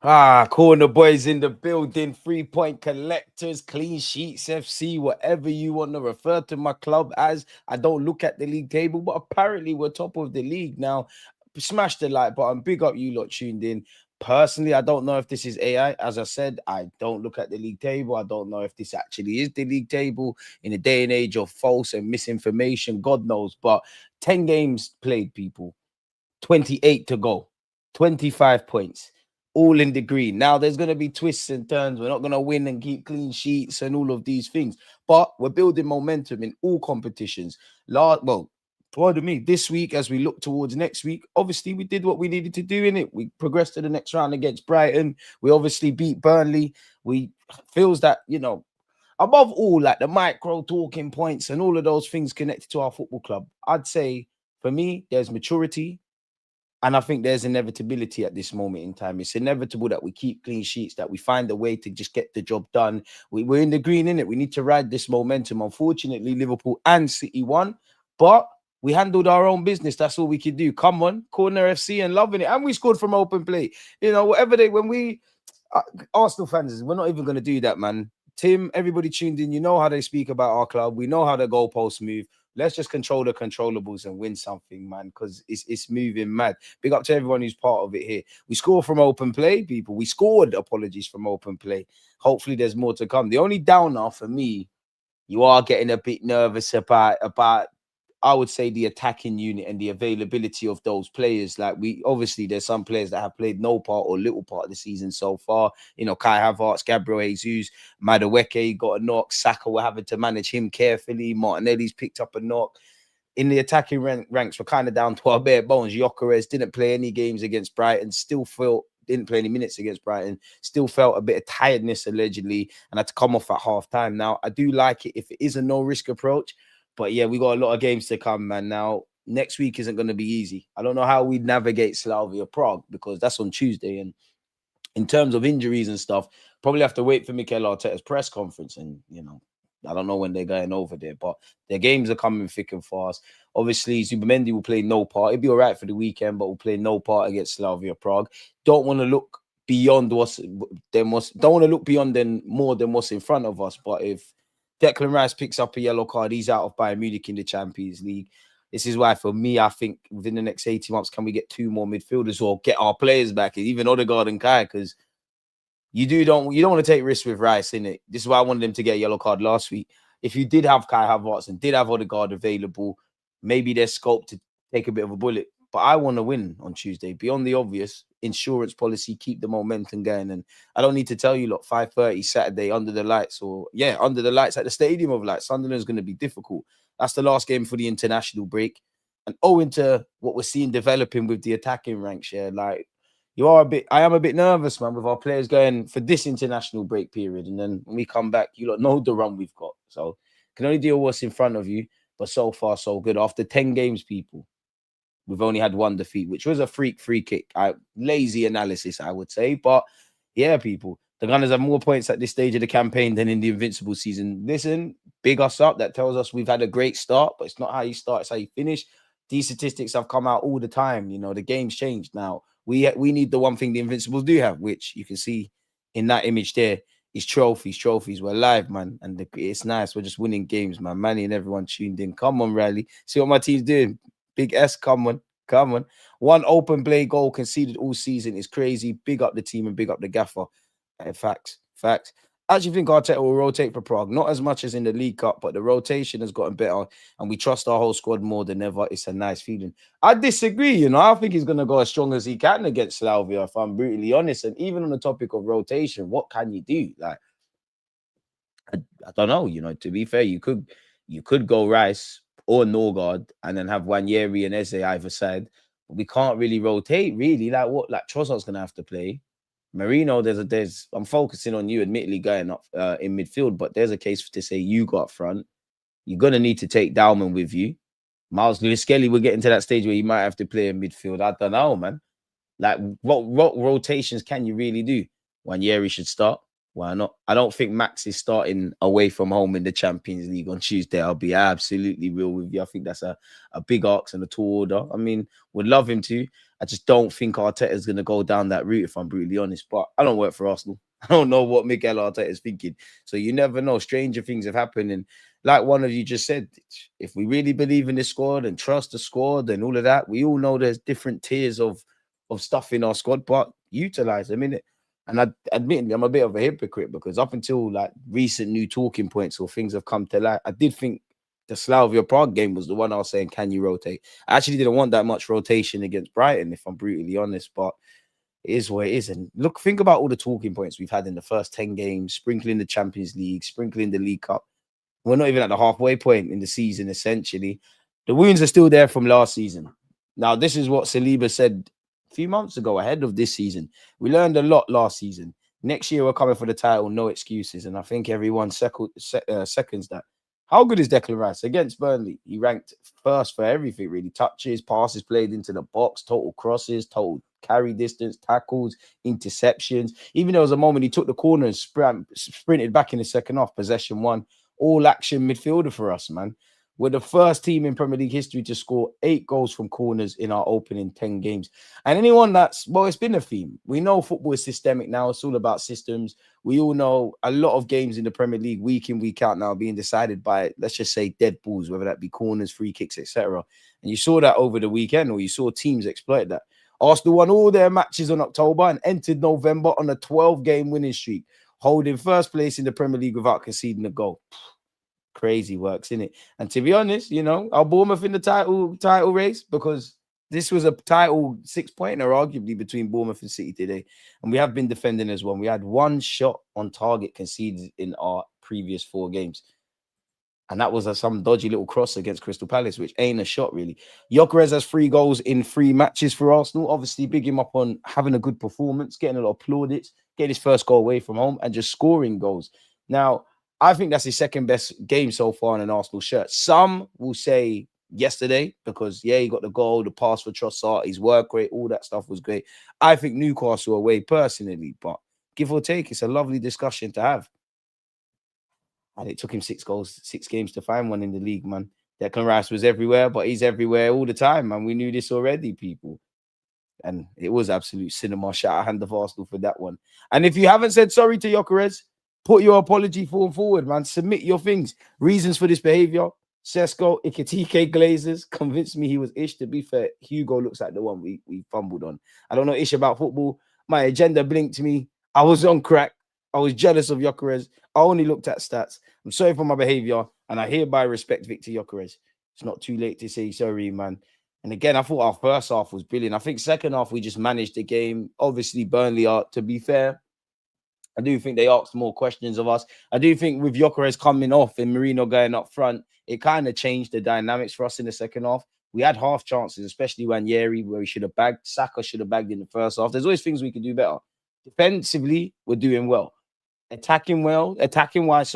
Corner boys in the building, 3 point collectors, clean sheets, FC, whatever you want to refer to my club as. I don't look at the league table, but apparently we're top of the league now. Smash the like button, big up you lot tuned in. Personally, I don't know if this is AI. As I said, I don't look at the league table. I don't know if this actually is the league table in a day and age of false and misinformation. God knows. But 10 games played, people. 28 to go, 25 points, all in the green. Now, there's going to be twists and turns. We're not going to win and keep clean sheets and all of these things, but we're building momentum in all competitions. Pardon me, this week, as we look towards next week, obviously we did what we needed to do in it. We progressed to the next round against Brighton. We obviously beat Burnley. We feels that, above all, like the micro talking points and all of those things connected to our football club, I'd say for me, there's maturity, and I think there's inevitability at this moment in time. It's inevitable that we keep clean sheets, that we find a way to just get the job done. We're in the green, innit? We need to ride this momentum. Unfortunately, Liverpool and City won, but we handled our own business. That's all we could do. Come on, Corner FC and loving it. And we scored from open play. When we, Arsenal fans, we're not even going to do that, man. Tim, everybody tuned in. You know how they speak about our club. We know how the goalposts move. Let's just control the controllables and win something, man, because it's moving mad. Big up to everyone who's part of it here. We score from open play, people. We scored, apologies, from open play. Hopefully there's more to come. The only downer for me, you are getting a bit nervous about I would say the attacking unit and the availability of those players. Like, there's some players that have played no part or little part of the season so far. Kai Havertz, Gabriel Jesus, Madueke got a knock. Saka, we're having to manage him carefully. Martinelli's picked up a knock. In the attacking ranks, we're kind of down to our bare bones. Gyökeres didn't play any games against Brighton, didn't play any minutes against Brighton, still felt a bit of tiredness allegedly, and had to come off at half time. Now, I do like it if it is a no-risk approach. But yeah, we got a lot of games to come, man. Now, next week isn't going to be easy. I don't know how we navigate Slavia Prague, because that's on Tuesday. And in terms of injuries and stuff, probably have to wait for Mikel Arteta's press conference. And, I don't know when they're going over there, but their games are coming thick and fast. Obviously, Zubamendi will play no part. It'll be all right for the weekend, but will play no part against Slavia Prague. Don't want to look beyond more than what's in front of us. But if Declan Rice picks up a yellow card, he's out of Bayern Munich in the Champions League. This is why, for me, I think within the next 18 months, can we get 2 more midfielders or get our players back, even Odegaard and Kai? Because you don't want to take risks with Rice, innit? This is why I wanted him to get a yellow card last week. If you did have Kai Havertz and did have Odegaard available, maybe there's scope to take a bit of a bullet. But I want to win on Tuesday. Beyond the obvious, insurance policy, keep the momentum going. And I don't need to tell you, 5:30 Saturday under the lights, under the lights at the Stadium of Lights. Sunderland's going to be difficult. That's the last game for the international break. And owing to what we're seeing developing with the attacking ranks, I am a bit nervous, man, with our players going for this international break period. And then when we come back, you lot know the run we've got. So can only deal with what's in front of you. But so far, so good. After 10 games, people, we've only had 1 defeat, which was a free kick. Lazy analysis, I would say. But yeah, people, the Gunners have more points at this stage of the campaign than in the Invincible season. Listen, big us up. That tells us we've had a great start, but it's not how you start, it's how you finish. These statistics have come out all the time. The game's changed now. We need the one thing the Invincibles do have, which you can see in that image there, is trophies. We're live, man. And it's nice. We're just winning games, man. Manny and everyone tuned in. Come on, Riley. See what my team's doing. Big S, come on. 1 open play goal conceded all season is crazy. Big up the team and big up the gaffer. Facts. I actually think Arteta will rotate for Prague. Not as much as in the League Cup, but the rotation has gotten better and we trust our whole squad more than ever. It's a nice feeling. I disagree, I think he's going to go as strong as he can against Slavia, if I'm brutally honest. And even on the topic of rotation, what can you do? I don't know, to be fair, you could go Rice or Norgard and then have Wanyeri and Eze either side. But we can't really rotate, really. Trossard's going to have to play. Marino, I'm focusing on you, admittedly, going up in midfield, but there's a case to say you go up front. You're going to need to take Dalman with you. Miles Lewis-Skelly, we're getting to that stage where you might have to play in midfield. I don't know, man. What rotations can you really do? Wanyeri should start. Why not? I don't think Max is starting away from home in the Champions League on Tuesday. I'll be absolutely real with you. I think that's a big ask and a tall order. I mean, would love him to. I just don't think Arteta is going to go down that route, if I'm brutally honest. But I don't work for Arsenal. I don't know what Miguel Arteta is thinking. So you never know. Stranger things have happened. And like one of you just said, if we really believe in this squad and trust the squad and all of that, we all know there's different tiers of stuff in our squad, but utilize them, innit? And admittedly, I'm a bit of a hypocrite because up until like recent new talking points or things have come to light, I did think the Slavia Prague game was the one I was saying, can you rotate? I actually didn't want that much rotation against Brighton, if I'm brutally honest, but it is what it is. And look, think about all the talking points we've had in the first 10 games, sprinkling the Champions League, sprinkling the League Cup. We're not even at the halfway point in the season, essentially. The wounds are still there from last season. Now, this is what Saliba said a few months ago, ahead of this season. We learned a lot last season. Next year, we're coming for the title, no excuses. And I think everyone seconds that. How good is Declan Rice? Against Burnley, he ranked first for everything, really. Touches, passes played into the box, total crosses, total carry distance, tackles, interceptions. Even there was a moment he took the corner and sprinted back in the second half, possession one. All action midfielder for us, man. We're the first team in Premier League history to score 8 goals from corners in our opening 10 games. And anyone it's been a theme. We know football is systemic now. It's all about systems. We all know a lot of games in the Premier League, week in, week out now, being decided by, let's just say, dead balls, whether that be corners, free kicks, etc. And you saw that over the weekend, or you saw teams exploit that. Arsenal won all their matches in October and entered November on a 12-game winning streak, holding first place in the Premier League without conceding a goal. Crazy works, innit? And to be honest, our Bournemouth in the title race, because this was a title 6-pointer, arguably, between Bournemouth and City today. And we have been defending as well. We had 1 shot on target conceded in our previous 4 games. And that was some dodgy little cross against Crystal Palace, which ain't a shot, really. Gyökeres has 3 goals in 3 matches for Arsenal. Obviously, big him up on having a good performance, getting a lot of plaudits, getting his first goal away from home, and just scoring goals. Now, I think that's his second best game so far in an Arsenal shirt. Some will say yesterday because, he got the goal, the pass for Trossard, his work rate, all that stuff was great. I think Newcastle away personally, but give or take, it's a lovely discussion to have. And it took him 6 games to find one in the league, man. Declan Rice was everywhere, but he's everywhere all the time, man. We knew this already, people. And it was absolute cinema. Shout out hand of Arsenal for that one. And if you haven't said sorry to Gyökeres, put your apology form forward, man. Submit your things. Reasons for this behavior. Sesko, Iketike Glazers convinced me he was ish. To be fair, Hugo looks like the one we fumbled on. I don't know ish about football. My agenda blinked to me. I was on crack. I was jealous of Gyökeres. I only looked at stats. I'm sorry for my behavior, and I hereby respect Victor Gyökeres. It's not too late to say sorry, man. And again, I thought our first half was brilliant. I think second half, we just managed the game. Obviously, Burnley are, to be fair, I do think they asked more questions of us. I do think with Gyökeres coming off and Merino going up front, it kind of changed the dynamics for us in the second half. We had half chances, especially Ranieri, where we should have bagged. Saka should have bagged in the first half. There's always things we could do better. Defensively, we're doing well. Attacking wise,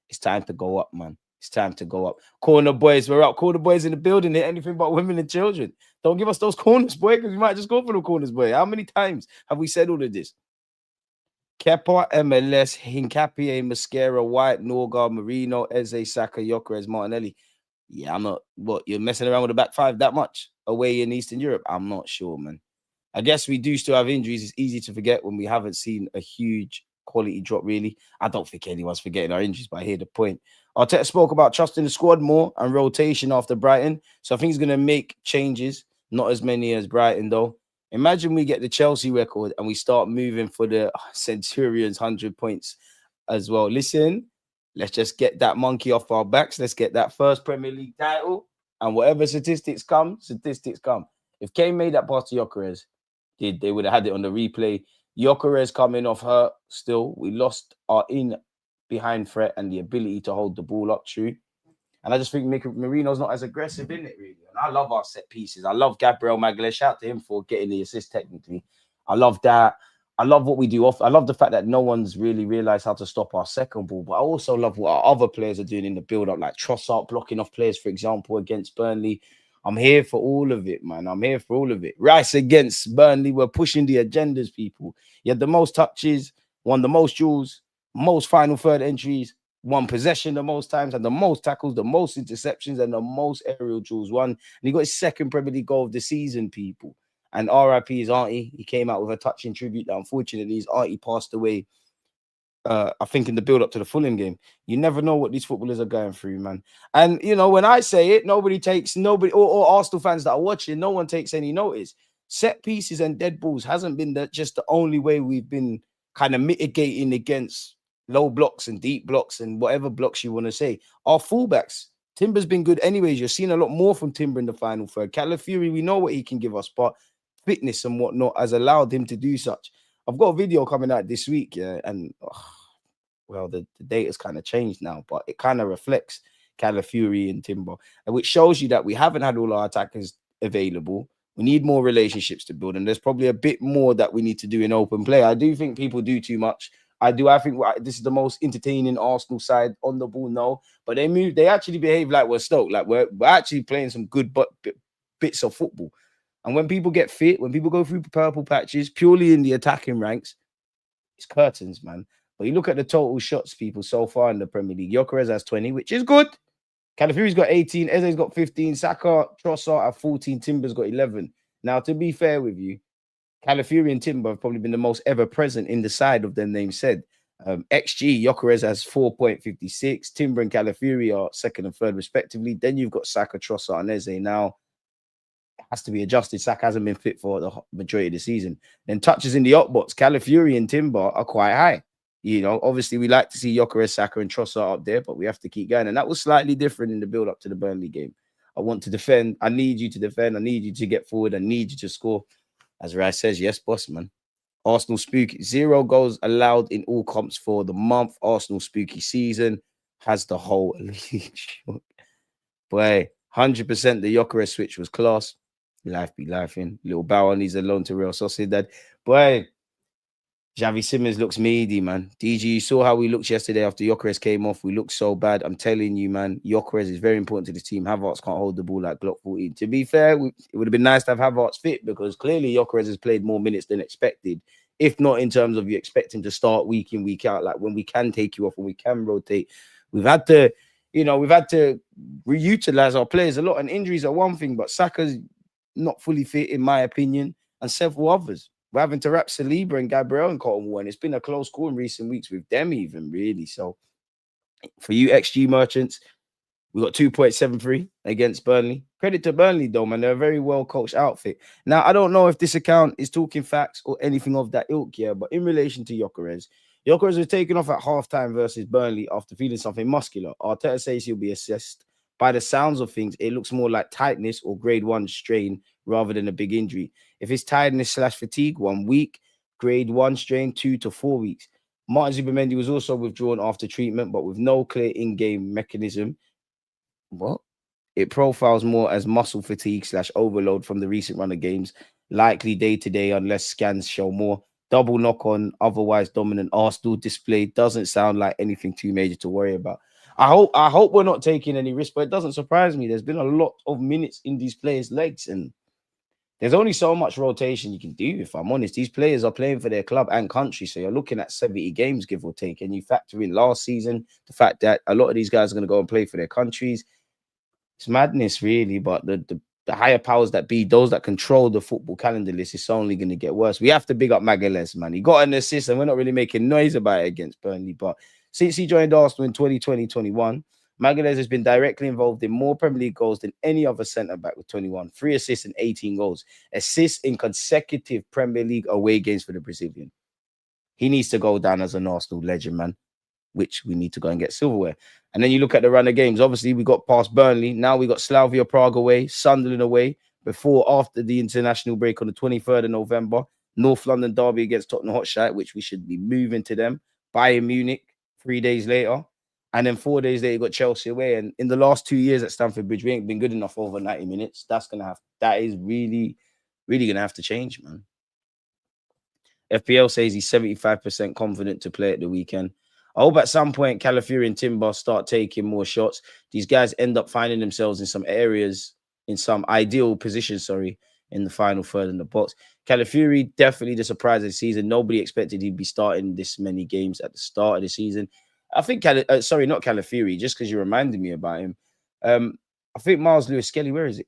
it's time to go up, man. It's time to go up. Corner boys, we're up. Corner boys in the building. They're anything but women and children. Don't give us those corners, boy, because we might just go for the corners, boy. How many times have we said all of this? Kepa, MLS, Hincapié, Mascara, White, Norgard, Marino, Eze, Saka, Gyökeres, Martinelli. Yeah, I'm not. What, you're messing around with the back 5 that much away in Eastern Europe? I'm not sure, man. I guess we do still have injuries. It's easy to forget when we haven't seen a huge quality drop, really. I don't think anyone's forgetting our injuries, but I hear the point. Arteta spoke about trusting the squad more and rotation after Brighton. So I think he's going to make changes. Not as many as Brighton, though. Imagine we get the Chelsea record and we start moving for the Centurions 100 points as well. Listen, let's just get that monkey off our backs. Let's get that first Premier League title. And whatever statistics come. If Kane made that pass to Gyökeres, they would have had it on the replay. Gyökeres coming off hurt still. We lost our in-behind threat and the ability to hold the ball up, true. And I just think Marino's not as aggressive in it, really. And I love our set pieces. I love Gabriel Magalhaes. Shout out to him for getting the assist technically. I love that. I love what we do off. I love the fact that no one's really realized how to stop our second ball. But I also love what our other players are doing in the build-up, like Trossard blocking off players, for example, against Burnley. I'm here for all of it, man. I'm here for all of it. Rice against Burnley. We're pushing the agendas, people. He had the most touches, won the most duels, most final third entries, won possession the most times, and the most tackles, the most interceptions, and the most aerial duels won. And he got his second Premier League goal of the season, people. And RIP his auntie. He came out with a touching tribute that unfortunately his auntie passed away. I think in the build up to the Fulham game. You never know what these footballers are going through, man. And you know, when I say it, nobody or Arsenal fans that are watching, no one takes any notice. Set pieces and dead balls hasn't been just the only way we've been kind of mitigating against low blocks and deep blocks and whatever blocks you want to say. Our fullbacks, Timber's been good anyways. You're seeing a lot more from Timber in the final third. Calafiori, we know what he can give us, but fitness and whatnot has allowed him to do such. I've got a video coming out this week, yeah, and well, the data's kind of changed now, but it kind of reflects Calafiori and Timber, and which shows you that we haven't had all our attackers available. We need more relationships to build, and there's probably a bit more that we need to do in open play. I do think people do too much. I think this is the most entertaining Arsenal side on the ball, no, but they actually behave like we're Stoke, like we're actually playing some good bits of football. And when people get fit, when people go through purple patches, purely in the attacking ranks, it's curtains, man. But you look at the total shots, people, so far in the Premier League. Gyökeres has 20, which is good. Calafiori's got 18. Eze's got 15. Saka, Trossard have 14. Timber's got 11. Now, to be fair with you, Calafiori and Timber have probably been the most ever present in the side of their name said. XG, Gyökeres has 4.56. Timber and Calafiori are second and third, respectively. Then you've got Saka, Trossard, and Eze. Now, has to be adjusted. Saka hasn't been fit for the majority of the season. Then touches in the up box, Calafiori and Timber are quite high. You know, obviously we like to see Gyökeres, Saka, and Trossard up there, but we have to keep going. And that was slightly different in the build-up to the Burnley game. I want to defend. I need you to defend. I need you to get forward. I need you to score. As Rice says, yes, boss, man. Arsenal spooky. 0 goals allowed in all comps for the month. Arsenal spooky season has the whole league. Boy, 100% the Gyökeres switch was class. Life be life in. Little Bauer needs a loan to Real Sociedad. Boy, Xavi Simons looks meaty, man. DG, you saw how we looked yesterday after Gyökeres came off. We looked so bad. I'm telling you, man, Gyökeres is very important to the team. Havertz can't hold the ball like Glock 14. To be fair, it would have been nice to have Havertz fit because clearly Gyökeres has played more minutes than expected. If not in terms of you expect him to start week in, week out, like when we can take you off and we can rotate. We've had to reutilize our players a lot. And injuries are one thing, but Saka's not fully fit, in my opinion, and several others. We're having to wrap Saliba and Gabriel and Cotton Wool, and it's been a close call in recent weeks with them even, really. So for you XG merchants, we got 2.73 against Burnley. Credit to Burnley, though, man. They're a very well-coached outfit. Now, I don't know if this account is talking facts or anything of that ilk here, but in relation to Gyökeres was taken off at halftime versus Burnley after feeling something muscular. Arteta says he'll be assessed. By the sounds of things, it looks more like tightness or grade 1 strain rather than a big injury. If it's tiredness / fatigue, 1 week, grade 1 strain, 2 to 4 weeks. Martin Zubimendi was also withdrawn after treatment, but with no clear in-game mechanism. What? It profiles more as muscle fatigue / overload from the recent run of games, likely day-to-day unless scans show more. Double knock-on, otherwise dominant Arsenal display doesn't sound like anything too major to worry about. I hope we're not taking any risk, but it doesn't surprise me. There's been a lot of minutes in these players' legs, and there's only so much rotation you can do, if I'm honest. These players are playing for their club and country, so you're looking at 70 games, give or take, and you factor in last season, the fact that a lot of these guys are going to go and play for their countries. It's madness, really, but the higher powers that be, those that control the football calendar list, it's only going to get worse. We have to big up Magalhaes, man. He got an assist, and we're not really making noise about it against Burnley, but since he joined Arsenal in 2020-21, Magalhaes has been directly involved in more Premier League goals than any other centre-back with 21. 3 assists and 18 goals. Assists in consecutive Premier League away games for the Brazilian. He needs to go down as an Arsenal legend, man, which we need to go and get silverware. And then you look at the run of games. Obviously, we got past Burnley. Now we got Slavia Prague away, Sunderland away, after the international break on the 23rd of November. North London derby against Tottenham Hotspur, which we should be moving to them. Bayern Munich 3 days later. And then 4 days later, you got Chelsea away. And in the last 2 years at Stamford Bridge, we ain't been good enough over 90 minutes. That is really, really going to have to change, man. FPL says he's 75% confident to play at the weekend. I hope at some point Calafiori and Timber start taking more shots. These guys end up finding themselves in some areas, in some ideal positions, in the final third in the box. Calafiori, definitely the surprise of the season. Nobody expected he'd be starting this many games at the start of the season. I think, not Calafiori, just because you reminded me about him. I think Miles Lewis-Skelly, where is it?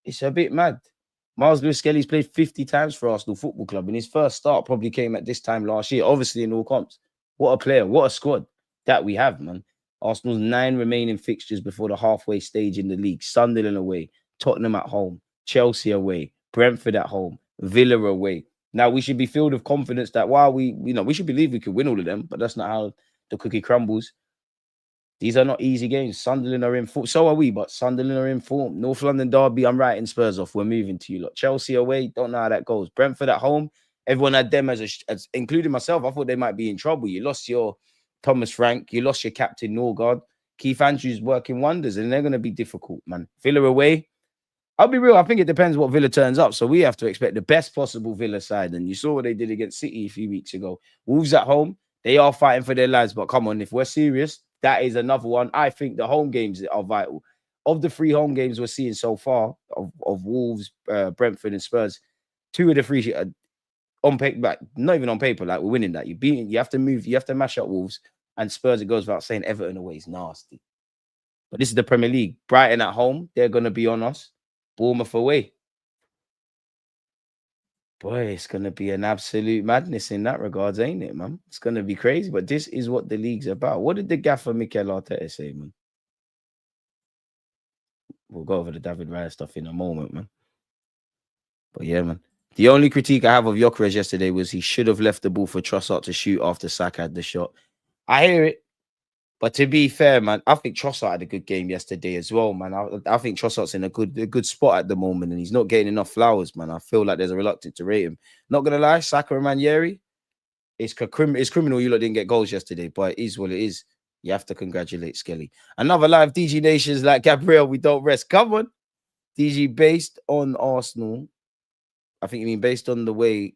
It's a bit mad. Miles Lewis-Skelly's played 50 times for Arsenal Football Club, and his first start probably came at this time last year, obviously in all comps. What a player, what a squad that we have, man. Arsenal's 9 remaining fixtures before the halfway stage in the league. Sunderland away, Tottenham at home, Chelsea away, Brentford at home, Villa away. Now, we should be filled with confidence that while we should believe we could win all of them, but that's not how the cookie crumbles. These are not easy games. Sunderland are in form. So are we, but Sunderland are in form. North London derby, I'm writing Spurs off. We're moving to you lot. Chelsea away, don't know how that goes. Brentford at home, everyone had them as including myself. I thought they might be in trouble. You lost your Thomas Frank, you lost your captain Norgard. Keith Andrews working wonders, and they're going to be difficult, man. Villa away, I'll be real. I think it depends what Villa turns up. So we have to expect the best possible Villa side. And you saw what they did against City a few weeks ago. Wolves at home, they are fighting for their lives. But come on, if we're serious, that is another one. I think the home games are vital. Of the 3 home games we're seeing so far of Wolves, Brentford, and Spurs, 2 of the 3 on paper, like, not even on paper, like we're winning that. You have to move, you have to mash up Wolves and Spurs. It goes without saying, Everton away is nasty. But this is the Premier League. Brighton at home, they're going to be on us. Bournemouth away. Boy, it's going to be an absolute madness in that regards, ain't it, man? It's going to be crazy, but this is what the league's about. What did the gaffer Mikel Arteta say, man? We'll go over the David Raya stuff in a moment, man. But yeah, man. The only critique I have of Gyökeres yesterday was he should have left the ball for Trossard to shoot after Saka had the shot. I hear it. But to be fair, man, I think Trossard had a good game yesterday as well, man. I think Trossard's in a good spot at the moment, and he's not getting enough flowers, man. I feel like there's a reluctance to rate him. Not gonna lie, Saka and Ranieri, it's criminal you lot didn't get goals yesterday, but it is what it is. You have to congratulate Skelly. Another live DG Nations like Gabriel, we don't rest. Come on, DG based on Arsenal. I think you mean based on the way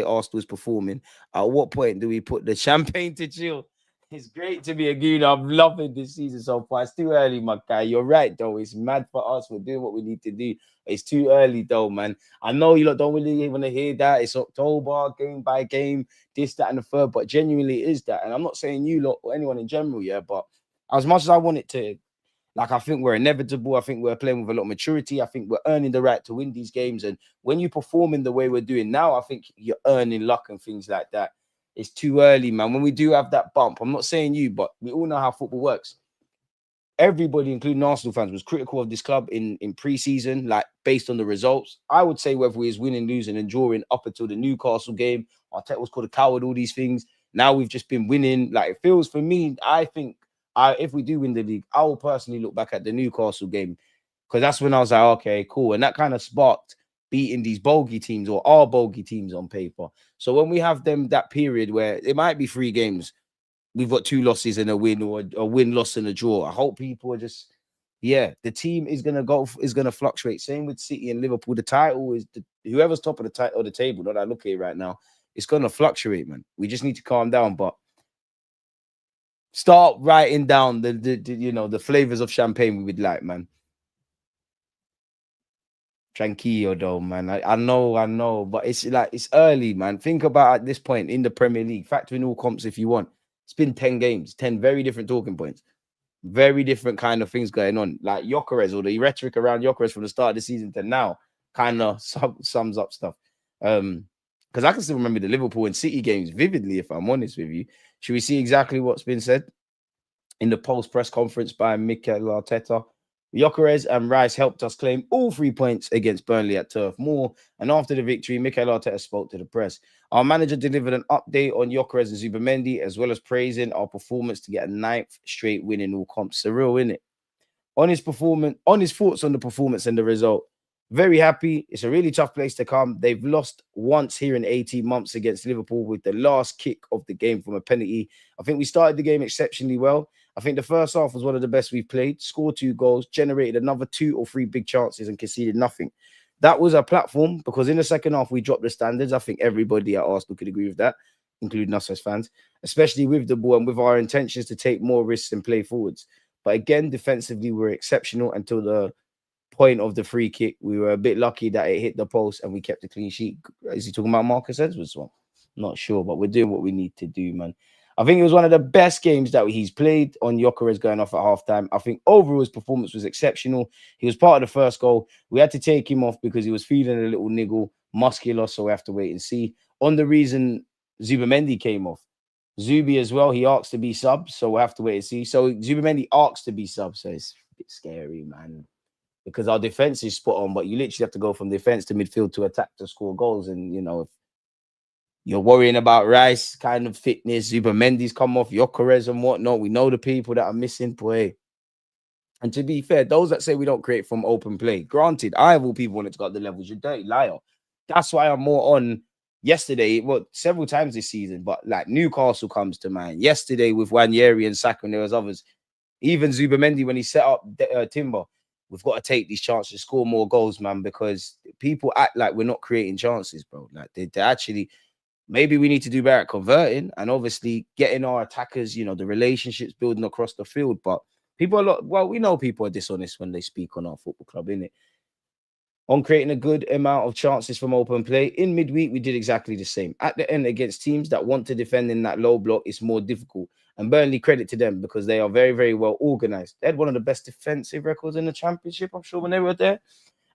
Arsenal is performing. At what point do we put the champagne to chill? It's great to be a goon. I'm loving this season so far. It's too early, my guy. You're right, though. It's mad for us. We're doing what we need to do. It's too early, though, man. I know you lot don't really want to hear that. It's October, game by game, this, that, and the third. But genuinely, it is that. And I'm not saying you lot or anyone in general, yeah. But as much as I want it to, like, I think we're inevitable. I think we're playing with a lot of maturity. I think we're earning the right to win these games. And when you perform in the way we're doing now, I think you're earning luck and things like that. It's too early, man. When we do have that bump, I'm not saying you, but we all know how football works. Everybody, including Arsenal fans, was critical of this club in pre-season, like based on the results. I would say whether we was winning, losing, and drawing up until the Newcastle game, Arteta was called a coward, all these things. Now we've just been winning. Like, it feels for me, I think if we do win the league, I will personally look back at the Newcastle game, because that's when I was like, okay, cool. And that kind of sparked beating these bogey teams or our bogey teams on paper. So when we have them, that period where it might be 3 games, we've got 2 losses and a win, or a win, loss, and a draw. I hope people are just, the team is gonna fluctuate. Same with City and Liverpool. The title is whoever's top of the table. Not that I look at it right now, it's gonna fluctuate, man. We just need to calm down, but start writing down the flavors of champagne we would like, man. Tranquillo, though, man. I know, but it's like it's early, man. Think about at this point in the Premier League, factor in all comps if you want. It's been 10 games, 10 very different talking points, very different kind of things going on. Like Gyökeres, or the rhetoric around Gyökeres from the start of the season to now, kind of sums up stuff. Because I can still remember the Liverpool and City games vividly, if I'm honest with you. Should we see exactly what's been said in the post press conference by Mikel Arteta? Gyökeres and Rice helped us claim all 3 points against Burnley at Turf Moor. And after the victory, Mikel Arteta spoke to the press. Our manager delivered an update on Gyökeres and Zubimendi, as well as praising our performance to get a 9th straight win in all comps. Surreal, isn't it? On his thoughts on the performance and the result. Very happy. It's a really tough place to come. They've lost once here in 18 months against Liverpool with the last kick of the game from a penalty. I think we started the game exceptionally well. I think the first half was one of the best we've played. Scored 2 goals, generated another 2 or 3 big chances and conceded nothing. That was our platform, because in the second half, we dropped the standards. I think everybody at Arsenal could agree with that, including us as fans, especially with the ball and with our intentions to take more risks and play forwards. But again, defensively, we were exceptional until the point of the free kick. We were a bit lucky that it hit the post and we kept a clean sheet. Is he talking about Marcus Edwards one? Not sure, but we're doing what we need to do, man. I think it was one of the best games that he's played on Gyökeres going off at halftime. I think overall his performance was exceptional. He was part of the first goal. We had to take him off because he was feeling a little niggle, muscular, so we have to wait and see. On the reason Zubamendi came off, Zubi as well, he asked to be sub, so we'll have to wait and see. So Zubamendi asked to be sub, so it's a bit scary, man, because our defense is spot on, but you literally have to go from defense to midfield to attack to score goals. And, you know, if you're worrying about Rice kind of fitness, Zubamendi's come off, Gyökeres and whatnot, we know the people that are missing, boy. And to be fair, those that say we don't create from open play, granted, I have all people wanted to go up the levels. You're dirty liar. That's why I'm more on yesterday, well, several times this season, but like Newcastle comes to mind. Yesterday with Wanyeri and Saka, and there was others. Even Zubamendi, when he set up Timber, we've got to take these chances, score more goals, man, because people act like we're not creating chances, bro. Like they actually, maybe we need to do better at converting and obviously getting our attackers, you know, the relationships building across the field. But people are well, we know people are dishonest when they speak on our football club, innit? On creating a good amount of chances from open play. In midweek, we did exactly the same. At the end, against teams that want to defend in that low block, it's more difficult. And Burnley, credit to them because they are very, very well organized. They had one of the best defensive records in the Championship, I'm sure, when they were there.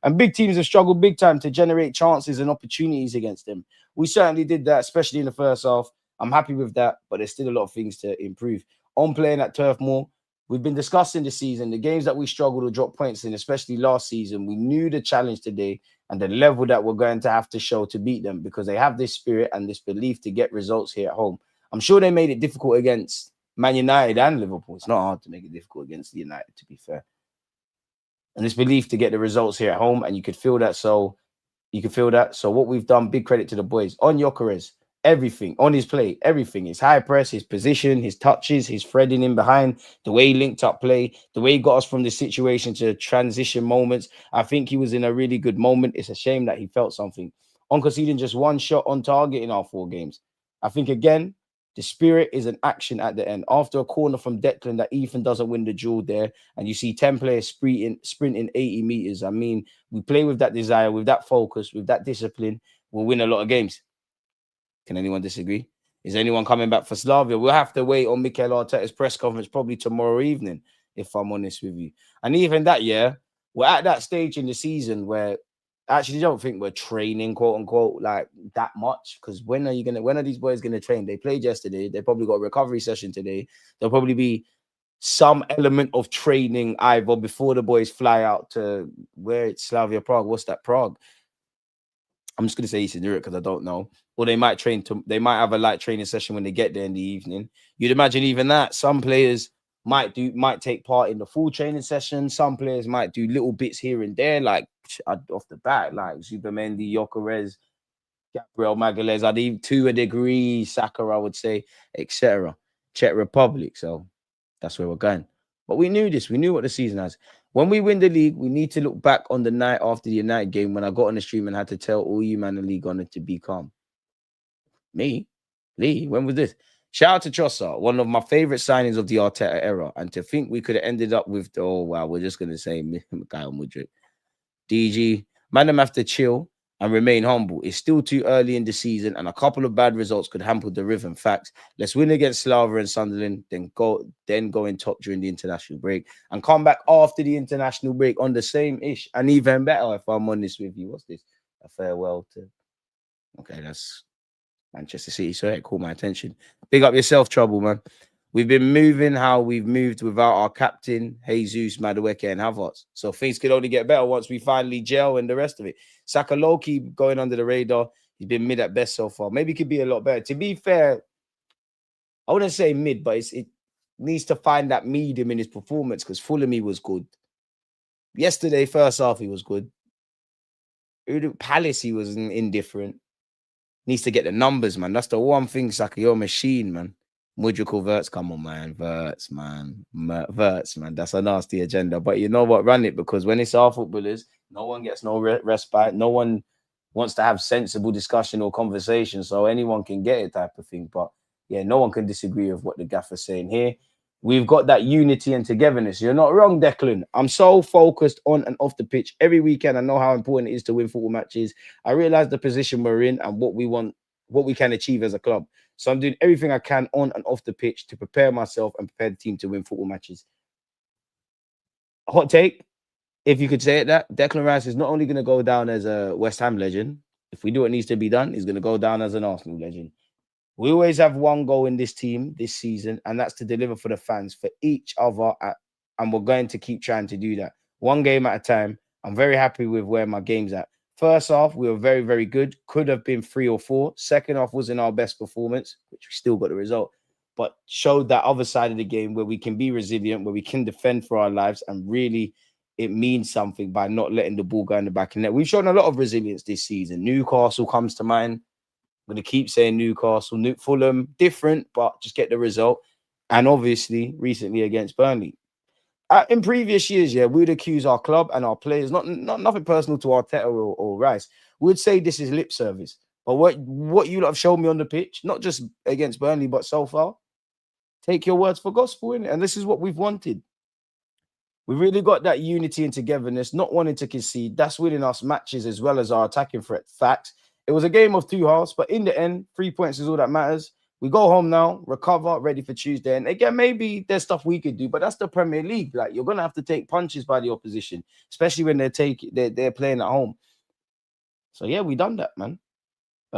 And big teams have struggled big time to generate chances and opportunities against them. We certainly did that, especially in the first half. I'm happy with that, but there's still a lot of things to improve. On playing at Turf Moor, we've been discussing this season, the games that we struggled to drop points in, especially last season. We knew the challenge today and the level that we're going to have to show to beat them because they have this spirit and this belief to get results here at home. I'm sure they made it difficult against Man United and Liverpool. It's not hard to make it difficult against the United, to be fair. And this belief to get the results here at home, and you could feel that. So what we've done, big credit to the boys. On Gyökeres, everything, on his play, everything. His high press, his position, his touches, his threading in behind, the way he linked up play, the way he got us from the situation to transition moments. I think he was in a really good moment. It's a shame that he felt something. On conceding just one shot on target in our 4 games. I think, again, the spirit is an action at the end. After a corner from Declan that Ethan doesn't win the duel there, and you see 10 players sprinting 80 meters. I mean, we play with that desire, with that focus, with that discipline, we'll win a lot of games. Can anyone disagree? Is anyone coming back for Slavia? We'll have to wait on Mikel Arteta's press conference probably tomorrow evening, if I'm honest with you. And even that, yeah, we're at that stage in the season where I actually don't think we're training, quote unquote, like that much. Because when are these boys gonna train? They played yesterday. They probably got a recovery session today. There'll probably be some element of training either before the boys fly out to where it's Slavia Prague. What's that, Prague? I'm just gonna say Eastern Europe because I don't know. Or they might they might have a light training session when they get there in the evening. You'd imagine even that some players might take part in the full training session. Some players might do little bits here and there, like off the bat, like Zubamendi, Gyökeres, Gabriel Magalhaes. I'd even to a degree, Saka, I would say, etc. Czech Republic. So that's where we're going. But we knew this. We knew what the season has. When we win the league, we need to look back on the night after the United game when I got on the stream and had to tell all you man in the league on it to be calm. Me? Lee? When was this? Shout out to Trossard, one of my favorite signings of the Arteta era. And to think we could have ended up with, we're just going to say Mikhail Mudryk. DG, man, them have to chill and remain humble. It's still too early in the season and a couple of bad results could hamper the rhythm. Facts. Let's win against Slavia and Sunderland, then go in top during the international break and come back after the international break on the same ish and even better, if I'm honest with you. What's this? A farewell to... Okay, that's Manchester City. So it caught my attention. Big up yourself, Trouble, man. We've been moving how we've moved without our captain, Jesus, Madueke, and Havertz. So things could only get better once we finally gel and the rest of it. Saka low-key going under the radar. He's been mid at best so far. Maybe he could be a lot better. To be fair, I wouldn't say mid, but it needs to find that medium in his performance because Fulham he was good. Yesterday, first half, he was good. Palace, he was indifferent. Needs to get the numbers, man. That's the one thing, Saka. You're a machine, man. Mudryk Verts, come on, man. Verts, man. Verts, man. That's a nasty agenda. But you know what? Run it because when it's our footballers, no one gets no respite. No one wants to have sensible discussion or conversation. So anyone can get it type of thing. But yeah, no one can disagree with what the gaffer's saying here. We've got that unity and togetherness. You're not wrong, Declan. I'm so focused on and off the pitch every weekend. I know how important it is to win football matches. I realize the position we're in and what we want, what we can achieve as a club. So I'm doing everything I can on and off the pitch to prepare myself and prepare the team to win football matches. Hot take, if you could say it, that Declan Rice is not only going to go down as a West Ham legend, if we do what needs to be done, he's going to go down as an Arsenal legend. We always have one goal in this team this season, and that's to deliver for the fans, for each other, and we're going to keep trying to do that. One game at a time. I'm very happy with where my game's at. First half, we were very, very good. Could have been 3 or 4. Second half wasn't our best performance, which we still got the result, but showed that other side of the game where we can be resilient, where we can defend for our lives, and really it means something by not letting the ball go in the back of the net. We've shown a lot of resilience this season. Newcastle comes to mind. I'm going to keep saying Newcastle, Fulham, different, but just get the result. And obviously, recently against Burnley. In previous years, yeah, we would accuse our club and our players, not nothing personal to Arteta or Rice. We would say this is lip service. But what you lot have shown me on the pitch, not just against Burnley, but so far, take your words for gospel, innit? And this is what we've wanted. We really got that unity and togetherness, not wanting to concede. That's winning us matches as well as our attacking threat. Facts. It was a game of two halves, but in the end, 3 points is all that matters. We go home now, recover, ready for Tuesday. And again, maybe there's stuff we could do, but that's the Premier League. Like, you're gonna have to take punches by the opposition, especially when they're playing at home. So yeah, we done that, man.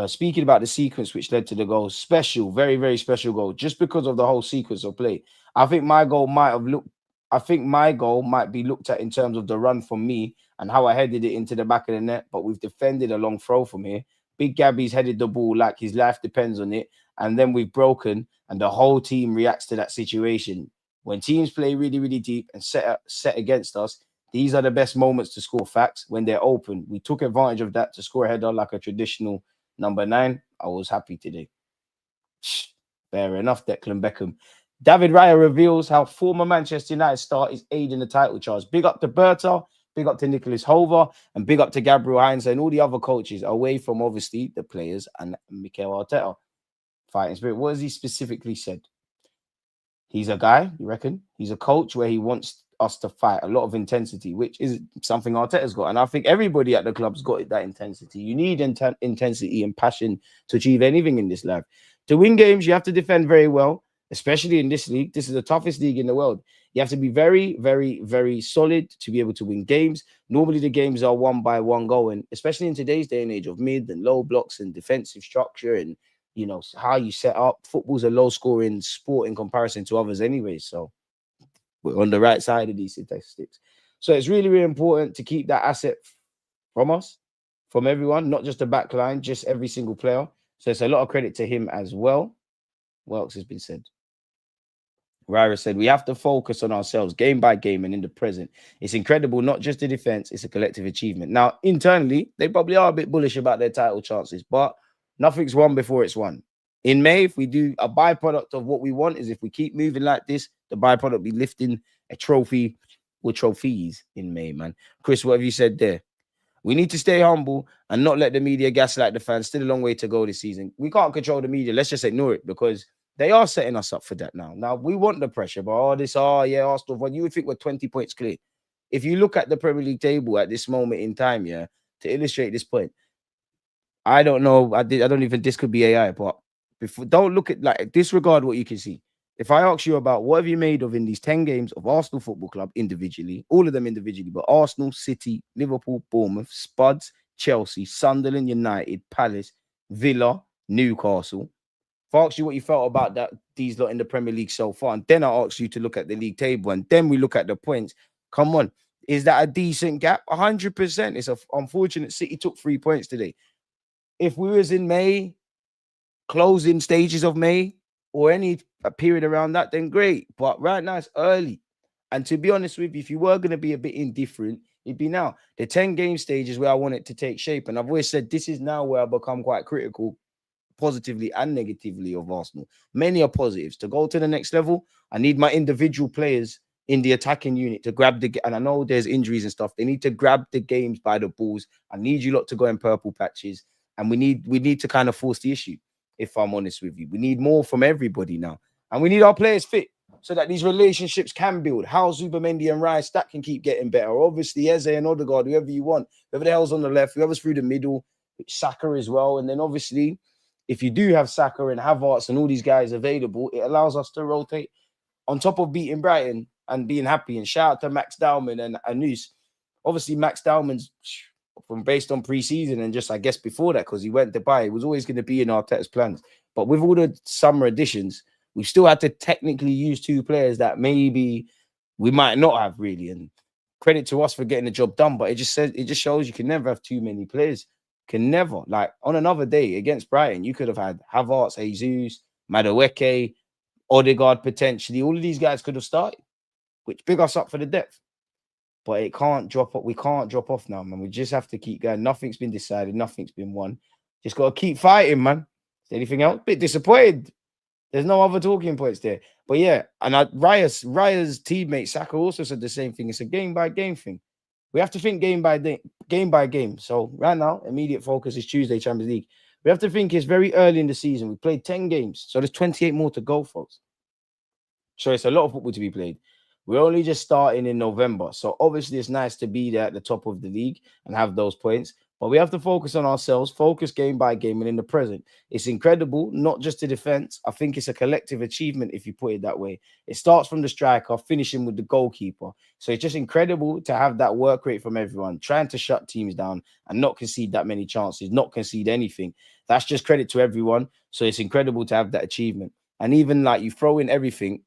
Speaking about the sequence which led to the goal, special, very, very special goal, just because of the whole sequence of play. I think my goal might be looked at in terms of the run from me and how I headed it into the back of the net, but we've defended a long throw from here. Big Gabby's headed the ball like his life depends on it, and then we've broken, and the whole team reacts to that situation. When teams play really, really deep and set against us, these are the best moments to score. Facts, when they're open. We took advantage of that to score a header like a traditional number 9. I was happy today. Fair enough, Declan Beckham. David Raya reveals how former Manchester United star is aiding the title charge. Big up to Berta, big up to Nicholas Hover, and big up to Gabriel Heinz and all the other coaches, away from obviously the players and Mikel Arteta. Fighting spirit. What has he specifically said? He's a guy, you reckon? He's a coach where he wants us to fight, a lot of intensity, which is something Arteta's got. And I think everybody at the club's got that intensity. You need intensity and passion to achieve anything in this life. To win games, you have to defend very well, especially in this league. This is the toughest league in the world. You have to be very, very, very solid to be able to win games. Normally, the games are one by one going, especially in today's day and age of mid and low blocks and defensive structure and, you know, how you set up. Football's a low-scoring sport in comparison to others anyway, so we're on the right side of these statistics. So it's really, really important to keep that asset from us, from everyone, not just the back line, just every single player. So it's a lot of credit to him as well. What else has been said? Ryra said, we have to focus on ourselves game by game and in the present. It's incredible, not just the defense, it's a collective achievement. Now, internally, they probably are a bit bullish about their title chances, but nothing's won before it's won. In May, if we do a byproduct of what we want is if we keep moving like this, the byproduct be lifting a trophy or trophies in May, man. Chris, what have you said there? We need to stay humble and not let the media gaslight the fans. Still a long way to go this season. We can't control the media. Let's just ignore it because they are setting us up for that now. Now, we want the pressure, but Arsenal won. You would think we're 20 points clear. If you look at the Premier League table at this moment in time, yeah, to illustrate this point, I don't know. I don't even, this could be AI, but don't look at, like, disregard what you can see. If I ask you about what have you made of in these 10 games of Arsenal Football Club individually, all of them individually, but Arsenal, City, Liverpool, Bournemouth, Spuds, Chelsea, Sunderland, United, Palace, Villa, Newcastle. If I ask you what you felt about these lot in the Premier League so far, and then I ask you to look at the league table, and then we look at the points. Come on, is that a decent gap? 100%. It's unfortunate City took 3 points today. If we was in May, closing stages of May, or any period around that, then great. But right now it's early. And to be honest with you, if you were going to be a bit indifferent, it'd be now. The 10 game stage is where I want it to take shape. And I've always said this is now where I become quite critical, positively and negatively, of Arsenal. Many are positives. To go to the next level, I need my individual players in the attacking unit to grab the, and I know there's injuries and stuff. They need to grab the games by the balls. I need you lot to go in purple patches. And we need to kind of force the issue, if I'm honest with you. We need more from everybody now. And we need our players fit so that these relationships can build. How Zubimendi and Rice, that can keep getting better. Obviously, Eze and Odegaard, whoever you want, whoever the hell's on the left, whoever's through the middle, Saka as well. And then obviously, if you do have Saka and Havertz and all these guys available, it allows us to rotate on top of beating Brighton and being happy. And shout out to Max Dowman and Anus. Obviously, Max Dowman's from based on preseason and just I guess before that, because he went to Dubai, it was always going to be in Arteta's plans. But with all the summer additions, we still had to technically use 2 players that maybe we might not have really. And credit to us for getting the job done. But it just shows you can never have too many players. Can never. Like on another day against Brighton, you could have had Havertz, Jesus, Madueke, Odegaard potentially. All of these guys could have started, which big us up for the depth. But it can't drop off. We can't drop off now, man. We just have to keep going. Nothing's been decided. Nothing's been won. Just got to keep fighting, man. Is there anything else? Bit disappointed. There's no other talking points there. But yeah, and Raya's teammate Saka also said the same thing. It's a game-by-game thing. We have to think game by game. So right now, immediate focus is Tuesday Champions League. We have to think it's very early in the season. We played 10 games. So there's 28 more to go, folks. So it's a lot of football to be played. We're only just starting in November. So obviously it's nice to be there at the top of the league and have those points. But we have to focus on ourselves, focus game by game and in the present. It's incredible, not just the defense. I think it's a collective achievement if you put it that way. It starts from the striker, finishing with the goalkeeper. So it's just incredible to have that work rate from everyone, trying to shut teams down and not concede that many chances, not concede anything. That's just credit to everyone. So it's incredible to have that achievement. And even like you throw in everything,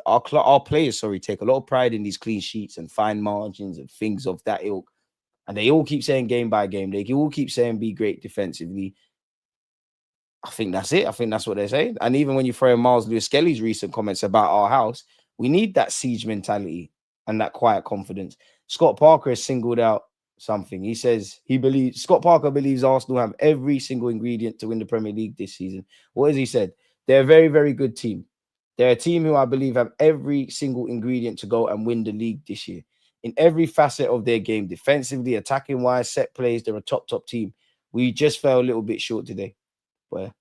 our players, take a lot of pride in these clean sheets and fine margins and things of that ilk. And they all keep saying game by game. They all keep saying be great defensively. I think that's it. I think that's what they're saying. And even when you throw in Miles Lewis-Skelly's recent comments about our house, we need that siege mentality and that quiet confidence. Scott Parker has singled out something. He says Scott Parker believes Arsenal have every single ingredient to win the Premier League this season. What has he said? They're a very, very good team. They're a team who I believe have every single ingredient to go and win the league this year. In every facet of their game, defensively, attacking wise, set plays, they're a top team. We just fell a little bit short today. But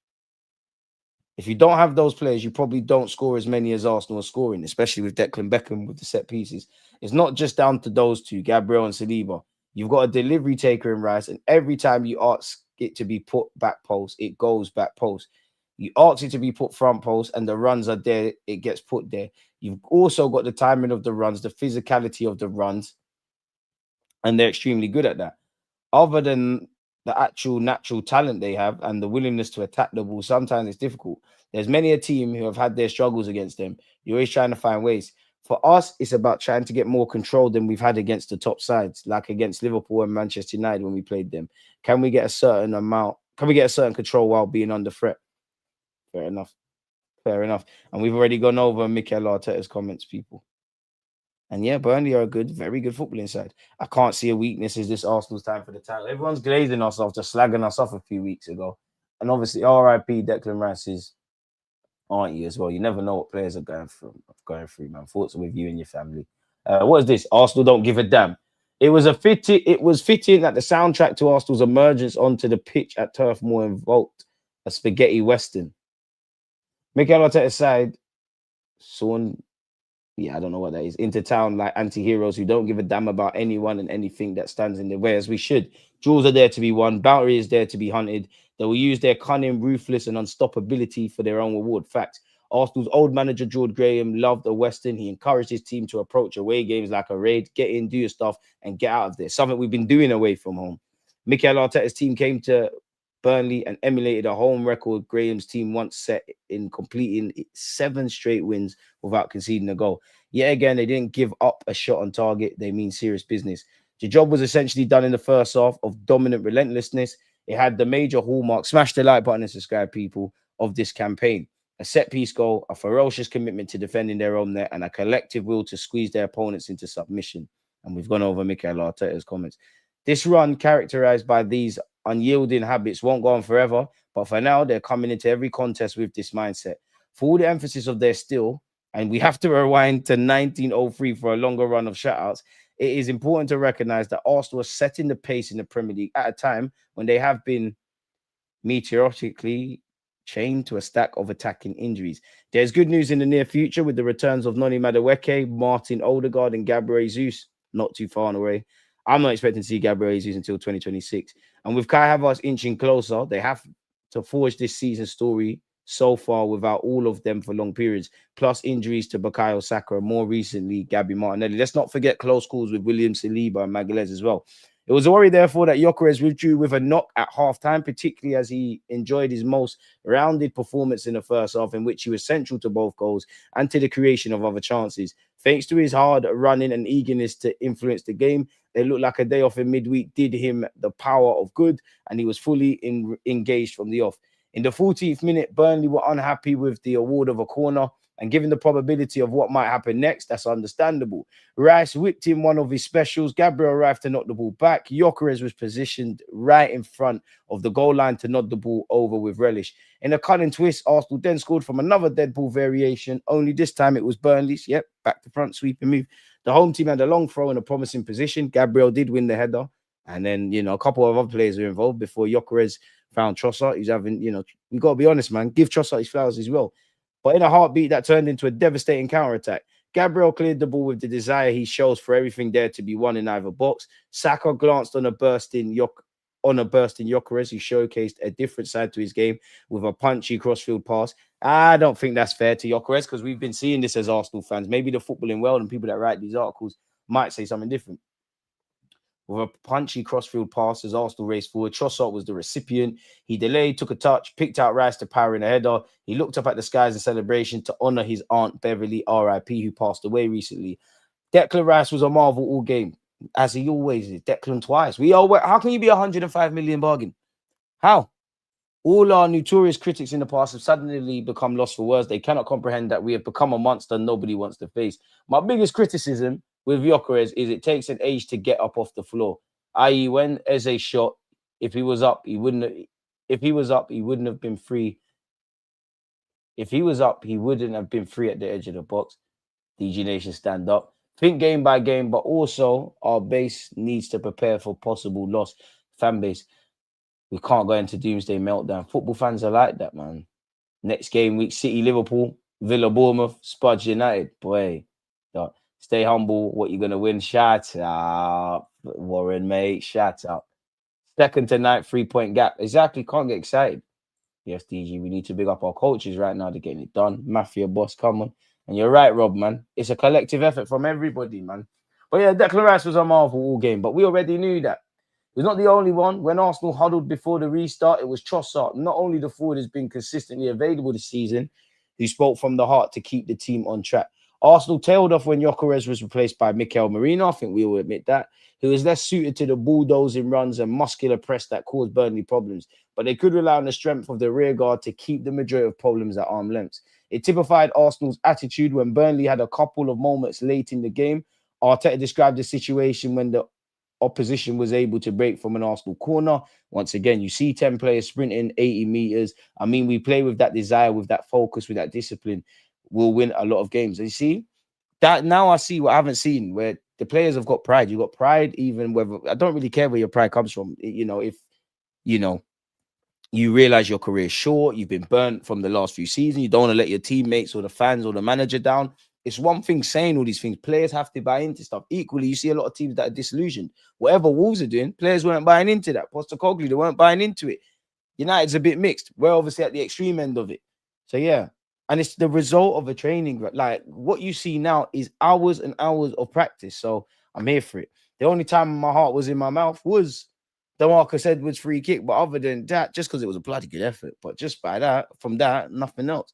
if you don't have those players, you probably don't score as many as Arsenal are scoring, especially with Declan Beckham with the set pieces. It's not just down to those two, Gabriel and Saliba. You've got a delivery taker in Rice, and every time you ask it to be put back post, it goes back post. You ask it to be put front post, and the runs are there, it gets put there. You've also got the timing of the runs, the physicality of the runs, and they're extremely good at that. Other than the actual natural talent they have and the willingness to attack the ball, sometimes it's difficult. There's many a team who have had their struggles against them. You're always trying to find ways. For us, it's about trying to get more control than we've had against the top sides, like against Liverpool and Manchester United when we played them. Can we get a certain amount? Can we get a certain control while being under threat? Fair enough. Fair enough. And we've already gone over Mikel Arteta's comments, people. And yeah, Burnley are a good, very good footballing side. I can't see a weakness. Is this Arsenal's time for the title? Everyone's glazing us off, just slagging us off a few weeks ago. And obviously, RIP Declan Rice aren't you as well? You never know what players are going through, man. Thoughts with you and your family. What is this? Arsenal don't give a damn. It was fitting that the soundtrack to Arsenal's emergence onto the pitch at Turf Moor invoked a spaghetti western. Mikel Arteta's side, I don't know what that is. Into town like anti-heroes who don't give a damn about anyone and anything that stands in their way, as we should. Jewels are there to be won. Bounty is there to be hunted. They will use their cunning, ruthless, and unstoppability for their own reward. Fact. Arsenal's old manager, George Graham, loved the Western. He encouraged his team to approach away games like a raid, get in, do your stuff, and get out of there. Something we've been doing away from home. Mikel Arteta's team came to Burnley and emulated a home record Graham's team once set in completing 7 straight wins without conceding a goal. Yet again, they didn't give up a shot on target. They mean serious business. The job was essentially done in the first half of dominant relentlessness. It had the major hallmark, smash the like button and subscribe, people, of this campaign. A set-piece goal, a ferocious commitment to defending their own net, and a collective will to squeeze their opponents into submission. And we've gone over Mikel Arteta's comments. This run, characterized by these unyielding habits, won't go on forever, but for now, they're coming into every contest with this mindset. For all the emphasis of their still, and we have to rewind to 1903 for a longer run of shutouts, it is important to recognize that Arsenal are setting the pace in the Premier League at a time when they have been meteorically chained to a stack of attacking injuries. There's good news in the near future with the returns of Noni Madueke, Martin Odegaard, and Gabriel Jesus, not too far away. I'm not expecting to see Gabriel Jesus until 2026. And with Kai Havertz inching closer, they have to forge this season story so far without all of them for long periods, plus injuries to Bukayo Saka and more recently Gabby Martinelli. Let's not forget close calls with William Saliba and Magalhaes as well. It was a worry, therefore, that Gyökeres withdrew with a knock at halftime, particularly as he enjoyed his most rounded performance in the first half, in which he was central to both goals and to the creation of other chances. Thanks to his hard running and eagerness to influence the game, it looked like a day off in midweek did him the power of good, and he was fully engaged from the off. In the 14th minute, Burnley were unhappy with the award of a corner, and given the probability of what might happen next, that's understandable. Rice whipped in one of his specials. Gabriel arrived to knock the ball back. Gyökeres was positioned right in front of the goal line to nod the ball over with relish. In a cunning twist, Arsenal then scored from another dead ball variation, only this time it was Burnley's. Yep, back to front, sweep and move. The home team had a long throw in a promising position. Gabriel did win the header. And then, a couple of other players were involved before Gyökeres found Trossard. He's having, we got to be honest, man. Give Trossard his flowers as well. But in a heartbeat, that turned into a devastating counter-attack. Gabriel cleared the ball with the desire he shows for everything there to be won in either box. Saka glanced on a burst in Gyökeres, who showcased a different side to his game with a punchy crossfield pass. I don't think that's fair to Gyökeres because we've been seeing this as Arsenal fans. Maybe the footballing world and people that write these articles might say something different. With a punchy crossfield pass as Arsenal raced forward, Trossard was the recipient. He delayed, took a touch, picked out Rice to power in a header. He looked up at the skies in celebration to honour his aunt Beverly, R.I.P., who passed away recently. Declan Rice was a marvel all game, as he always is. Declan twice. How can you be a 105 million bargain? How? All our notorious critics in the past have suddenly become lost for words. They cannot comprehend that we have become a monster nobody wants to face. My biggest criticism with Gyökeres is it takes an age to get up off the floor. I.e., when Eze shot, if he was up, he wouldn't have been free. If he was up, he wouldn't have been free at the edge of the box. DG Nation, stand up. Think game by game, but also our base needs to prepare for possible loss. Fan base. We can't go into doomsday meltdown. Football fans are like that, man. Next game week, City, Liverpool, Villa, Bournemouth, Spuds United. Boy, stay humble. What you're going to win? Shut up, Warren, mate. Shut up. Second to ninth, 3-point gap. Exactly. Can't get excited. Yes, DG, we need to big up our coaches right now. They're getting it done. Mafia boss, come on. And you're right, Rob, man. It's a collective effort from everybody, man. But yeah, Declan Rice was a marvel all game, but we already knew that. He was not the only one. When Arsenal huddled before the restart, it was Trossard. Not only the forward has been consistently available this season, who spoke from the heart to keep the team on track. Arsenal tailed off when Gyökeres was replaced by Mikel Merino. I think we all admit that. He was less suited to the bulldozing runs and muscular press that caused Burnley problems. But they could rely on the strength of the rear guard to keep the majority of problems at arm's length. It typified Arsenal's attitude when Burnley had a couple of moments late in the game. Arteta described the situation when the opposition was able to break from an Arsenal corner. Once again, you see 10 players sprinting 80 meters. I mean, we play with that desire, with that focus, with that discipline. We'll win a lot of games. And you see that now I see what I haven't seen, where the players have got pride. You got pride, even whether I don't really care where your pride comes from. If you realize your career is short, you've been burnt from the last few seasons, you don't want to let your teammates or the fans or the manager down. It's one thing saying all these things. Players have to buy into stuff. Equally, you see a lot of teams that are disillusioned. Whatever Wolves are doing, players weren't buying into that. Postecoglou, they weren't buying into it. United's a bit mixed. We're obviously at the extreme end of it. So, yeah. And it's the result of a training. Like, what you see now is hours and hours of practice. So, I'm here for it. The only time my heart was in my mouth was the Marcus Edwards free kick. But other than that, just because it was a bloody good effort. But just from that, nothing else.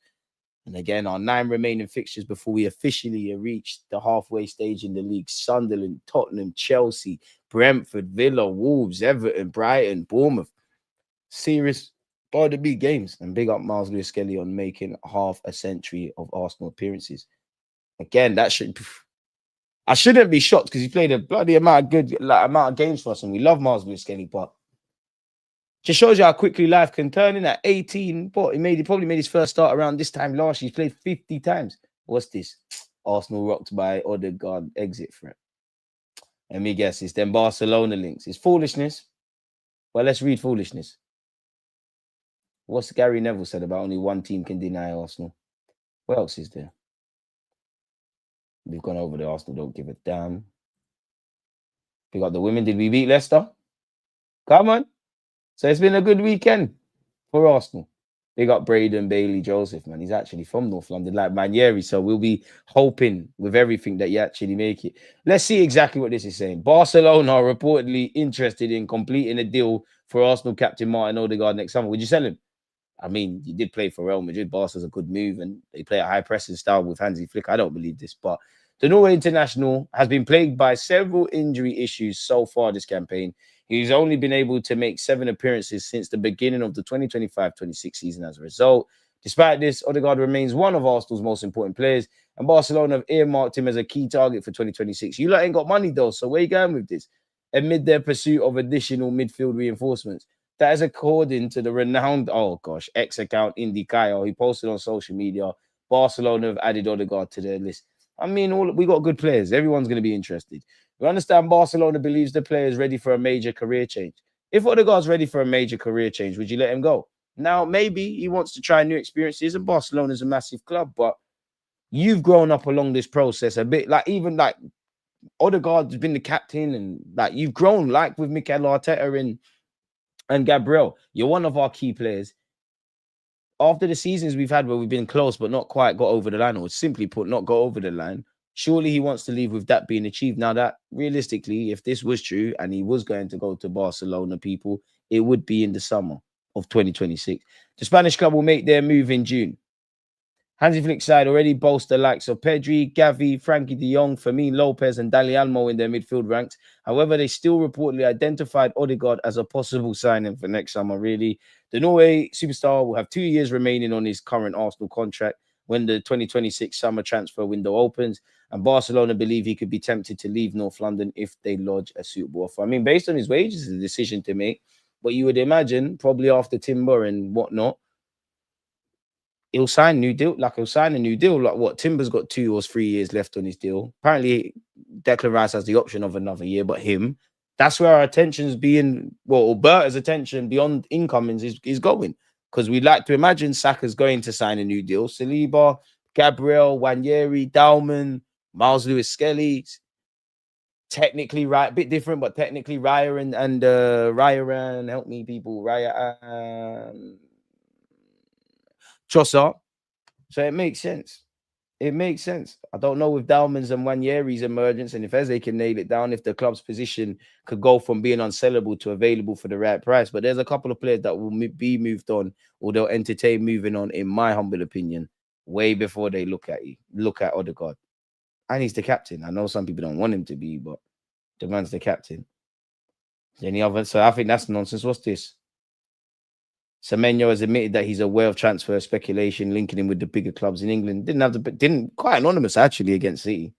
And again, our 9 remaining fixtures before we officially reach the halfway stage in the league. Sunderland, Tottenham, Chelsea, Brentford, Villa, Wolves, Everton, Brighton, Bournemouth. Serious, by the big games. And big up Miles Lewis-Skelly on making half a century of Arsenal appearances. Again, I shouldn't be shocked because he played a bloody amount of games for us. And we love Miles Lewis-Skelly, but just shows you how quickly life can turn. In at 18, but he probably made his first start around this time last year. He's played 50 times. What's this? Arsenal rocked by Odegaard exit threat. Let me guess. It's them Barcelona links. It's foolishness. Well, let's read foolishness. What's Gary Neville said about only one team can deny Arsenal? What else is there? We've gone over the Arsenal don't give a damn. We got the women. Did we beat Leicester? Come on. So it's been a good weekend. for Arsenal. They got Braden Bailey Joseph, man. He's actually from North London, like Manieri. So we'll be hoping with everything that you actually make it. Let's see exactly what this is saying. Barcelona are reportedly interested in completing a deal for Arsenal captain Martin Odegaard next summer. Would you sell him? I mean, he did play for Real Madrid. Barca's a good move, and they play a high pressing style with Hansi Flick. I don't believe this, but the Norway international has been plagued by several injury issues so far this campaign. He's only been able to make 7 appearances since the beginning of the 2025-26 season as a result. Despite this, Odegaard remains one of Arsenal's most important players, and Barcelona have earmarked him as a key target for 2026. You lot ain't got money, though, so where you going with this? Amid their pursuit of additional midfield reinforcements. That is according to the renowned, X account, Indikayo. He posted on social media. Barcelona have added Odegaard to their list. I mean, we got good players. Everyone's going to be interested. We understand Barcelona believes the player is ready for a major career change. If Odegaard's ready for a major career change, would you let him go? Now, maybe he wants to try new experiences, and Barcelona's a massive club, but you've grown up along this process a bit. Like, even like Odegaard's been the captain, and like you've grown, like with Mikel Arteta and Gabriel. You're one of our key players. After the seasons we've had where we've been close but not quite got over the line, or simply put, not got over the line, surely he wants to leave with that being achieved. Now, that realistically, if this was true and he was going to go to Barcelona, people, it would be in the summer of 2026. The Spanish club will make their move in June. Hansi Flick's side already boast the likes of Pedri, Gavi, Frankie de Jong, Fermin Lopez, and Dani Almo in their midfield ranks. However, they still reportedly identified Odegaard as a possible signing for next summer, really. The Norway superstar will have 2 years remaining on his current Arsenal contract when the 2026 summer transfer window opens, and Barcelona believe he could be tempted to leave North London if they lodge a suitable offer. I mean, based on his wages, it's a decision to make, but you would imagine probably after Timber and whatnot, he'll sign a new deal. Like what? Timber's got 2 or 3 years left on his deal. Apparently, Declan Rice has the option of another year, but him, that's where our attention's being, well, Alberta's attention beyond incomings is going. Because we'd like to imagine Saka's going to sign a new deal. Saliba, Gabriel, Wanyeri, Dalman, Miles Lewis Skelly. Technically, right, a bit different, but technically Raya and Raya, help me, people. Raya and Trossard. So it makes sense. It makes sense. I don't know with Dalman's and Wanyeri's emergence, and if Eze can nail it down, if the club's position could go from being unsellable to available for the right price. But there's a couple of players that will be moved on, or they'll entertain moving on, in my humble opinion, way before they look at Odegaard. And he's the captain. I know some people don't want him to be, but the man's the captain. Any other? So I think that's nonsense. What's this? Semenyo has admitted that he's aware of transfer speculation linking him with the bigger clubs in England. Didn't quite anonymous actually against City.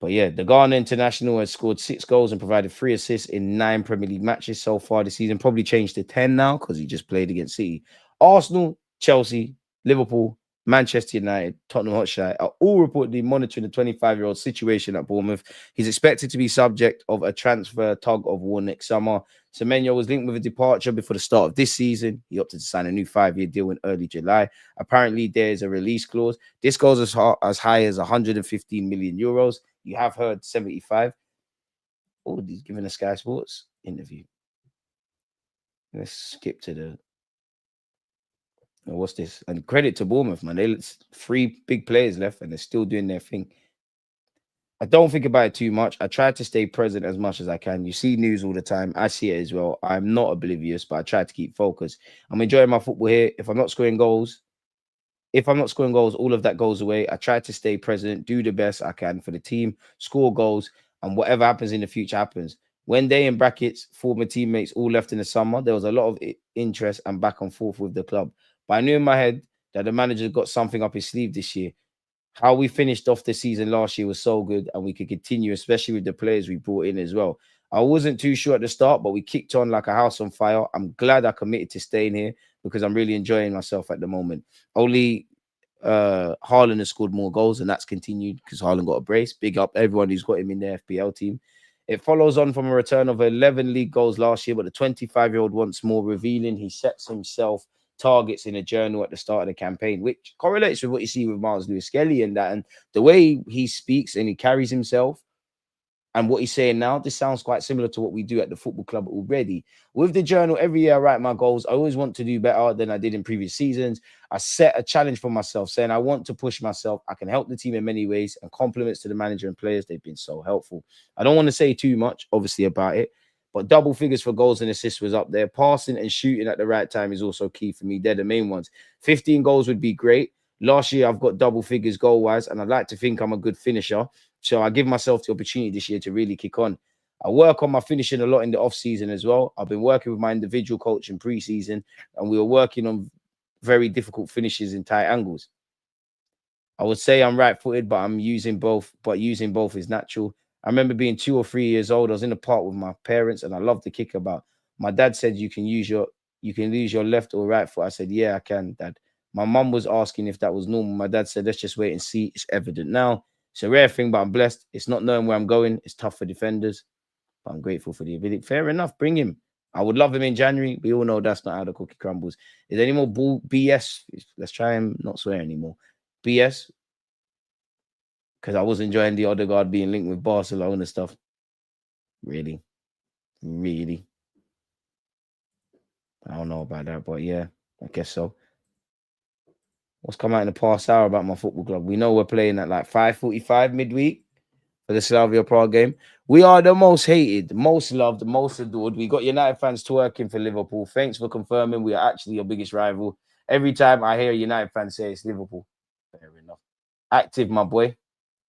But yeah, the Ghana international has scored 6 goals and provided 3 assists in 9 Premier League matches so far this season. Probably changed to 10 now because he just played against City. Arsenal, Chelsea, Liverpool, Manchester United, Tottenham Hotspur are all reportedly monitoring the 25-year-old situation at Bournemouth. He's expected to be subject of a transfer tug of war next summer. Semenyo was linked with a departure before the start of this season. He opted to sign a new 5-year deal in early July. Apparently, there's a release clause. This goes as high as 115 million euros. You have heard 75. Oh, he's giving a Sky Sports interview. Let's skip to the... What's this? And credit to Bournemouth, man. There's 3 big players left and they're still doing their thing. I don't think about it too much. I try to stay present as much as I can. You see news all the time. I see it as well. I'm not oblivious, but I try to keep focused. I'm enjoying my football here. If I'm not scoring goals, all of that goes away. I try to stay present, do the best I can for the team, score goals, and whatever happens in the future happens. When they, in brackets, former teammates all left in the summer, there was a lot of interest and back and forth with the club. But I knew in my head that the manager got something up his sleeve this year. How we finished off the season last year was so good, and we could continue, especially with the players we brought in as well. I wasn't too sure at the start, but we kicked on like a house on fire. I'm glad I committed to staying here because I'm really enjoying myself at the moment. Only Haaland has scored more goals, and that's continued because Haaland got a brace. Big up everyone who's got him in their FPL team. It follows on from a return of 11 league goals last year, but the 25-year-old wants more, revealing he sets himself targets in a journal at the start of the campaign, which correlates with what you see with Miles Lewis Skelly and that, and the way he speaks and he carries himself. And what he's saying now, this sounds quite similar to what we do at the football club already. With the journal, every year I write my goals. I always want to do better than I did in previous seasons. I set a challenge for myself, saying I want to push myself. I can help the team in many ways, and compliments to the manager and players. They've been so helpful. I don't want to say too much, obviously, about it, but double figures for goals and assists was up there. Passing and shooting at the right time is also key for me. They're the main ones. 15 goals would be great. Last year, I've got double figures goal-wise, and I'd like to think I'm a good finisher. So I give myself the opportunity this year to really kick on. I work on my finishing a lot in the off-season as well. I've been working with my individual coach in pre-season, and we were working on very difficult finishes in tight angles. I would say I'm right-footed, but I'm using both. But using both is natural. I remember being 2 or 3 years old. I was in the park with my parents, and I loved the kick about. My dad said you can use your left or right foot. I said, yeah, I can, Dad. My mum was asking if that was normal. My dad said, let's just wait and see. It's evident now. It's a rare thing, but I'm blessed. It's not knowing where I'm going. It's tough for defenders, but I'm grateful for the ability. Fair enough. Bring him. I would love him in January. We all know that's not how the cookie crumbles. Is there any more BS? Let's try and not swear anymore. BS, because I was enjoying the Odegaard being linked with Barcelona stuff. Really? Really? I don't know about that, but yeah, I guess so. What's come out in the past hour about my football club? We know we're playing at like 5:45 midweek for the Slavia Prague game. We are the most hated, most loved, most adored. We got United fans twerking for Liverpool. Thanks for confirming we are actually your biggest rival. Every time I hear a United fan say it's Liverpool, fair enough. Active, my boy.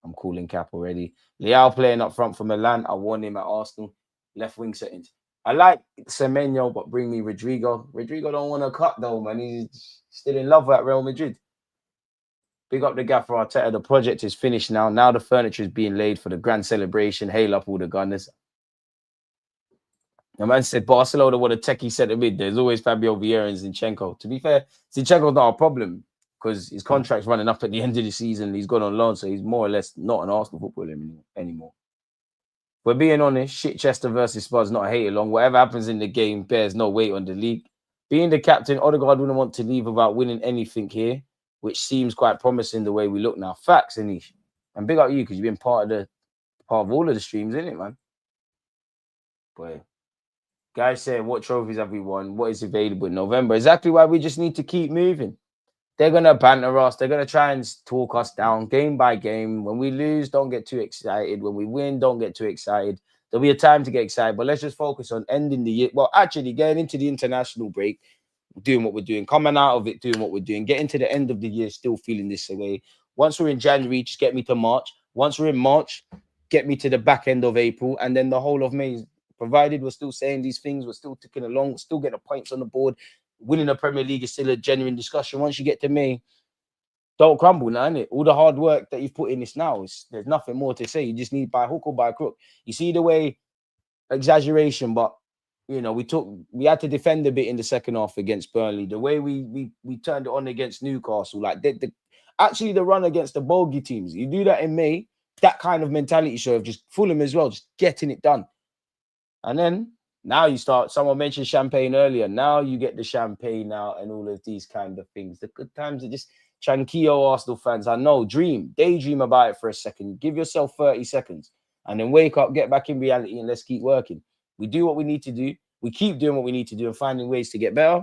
I'm calling cap already. Leao playing up front for Milan. I warned him at Arsenal. Left wing settings. I like Semenyo, but bring me Rodrigo. Rodrigo don't want to cut though, man. He's still in love with Real Madrid. Big up the gaffer Arteta. The project is finished now. Now the furniture is being laid for the grand celebration. Hail up all the Gunners. The man said Barcelona want a techie centre mid. There's always Fabio Vieira and Zinchenko. To be fair, Zinchenko's not a problem because his contract's running up at the end of the season. He's gone on loan, so he's more or less not an Arsenal footballer anymore. We're being honest, Chichester versus Spurs, not a hate along. Whatever happens in the game bears no weight on the league. Being the captain, Odegaard wouldn't want to leave without winning anything here, which seems quite promising the way we look now. Facts, Anish. And big up you because you've been part of all of the streams, isn't it, man? Boy. Guys saying, what trophies have we won? What is available in November? Exactly why we just need to keep moving. They're going to banter us. They're going to try and talk us down game by game. When we lose, don't get too excited. When we win, don't get too excited. There'll be a time to get excited, but let's just focus on ending the year. Well, actually, getting into the international break, doing what we're doing, coming out of it, doing what we're doing, getting to the end of the year, still feeling this way. Once we're in January, just get me to March. Once we're in March, get me to the back end of April, and then the whole of May. Provided we're still saying these things, we're still ticking along, still getting the points on the board. Winning the Premier League is still a genuine discussion. Once you get to May, don't crumble now, innit? All the hard work that you've put in this now, there's nothing more to say. You just need by hook or by crook. You see the way, exaggeration, but you know, we had to defend a bit in the second half against Burnley. The way we turned it on against Newcastle, like actually the run against the bogey teams. You do that in May, that kind of mentality show of just Fulham as well, just getting it done. And then now you start, someone mentioned champagne earlier. Now you get the champagne out and all of these kind of things. The good times are just tranquillo, Arsenal fans. I know, daydream about it for a second. Give yourself 30 seconds and then wake up, get back in reality, and let's keep working. We do what we need to do. We keep doing what we need to do and finding ways to get better.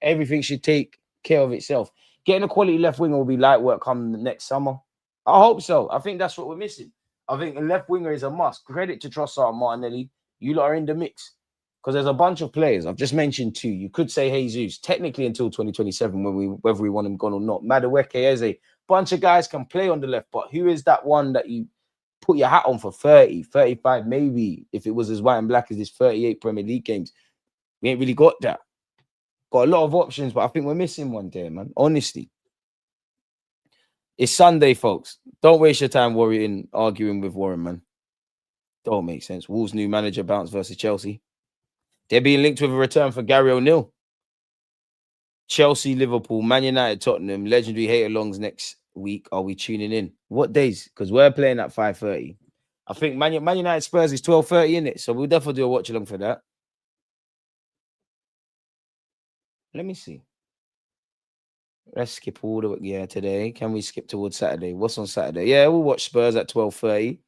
Everything should take care of itself. Getting a quality left winger will be light work come next summer. I hope so. I think that's what we're missing. I think a left winger is a must. Credit to Trossard and Martinelli. You lot are in the mix because there's a bunch of players. I've just mentioned 2. You could say Jesus, technically until 2027, whether we want him gone or not. Madueke as a bunch of guys can play on the left, but who is that one that you put your hat on for 30, 35, maybe if it was as white and black as this 38 Premier League games? We ain't really got that. Got a lot of options, but I think we're missing one there, man. Honestly. It's Sunday, folks. Don't waste your time arguing with Warren, man. Don't make sense. Wolves' new manager bounce versus Chelsea. They're being linked with a return for Gary O'Neill. Chelsea, Liverpool, Man United, Tottenham, legendary hate-alongs next week. Are we tuning in? What days? Because we're playing at 5:30. I think Man United Spurs is 12:30, isn't it? So we'll definitely do a watch-along for that. Let me see. Let's skip all the way. Yeah, today. Can we skip towards Saturday? What's on Saturday? Yeah, we'll watch Spurs at 12:30.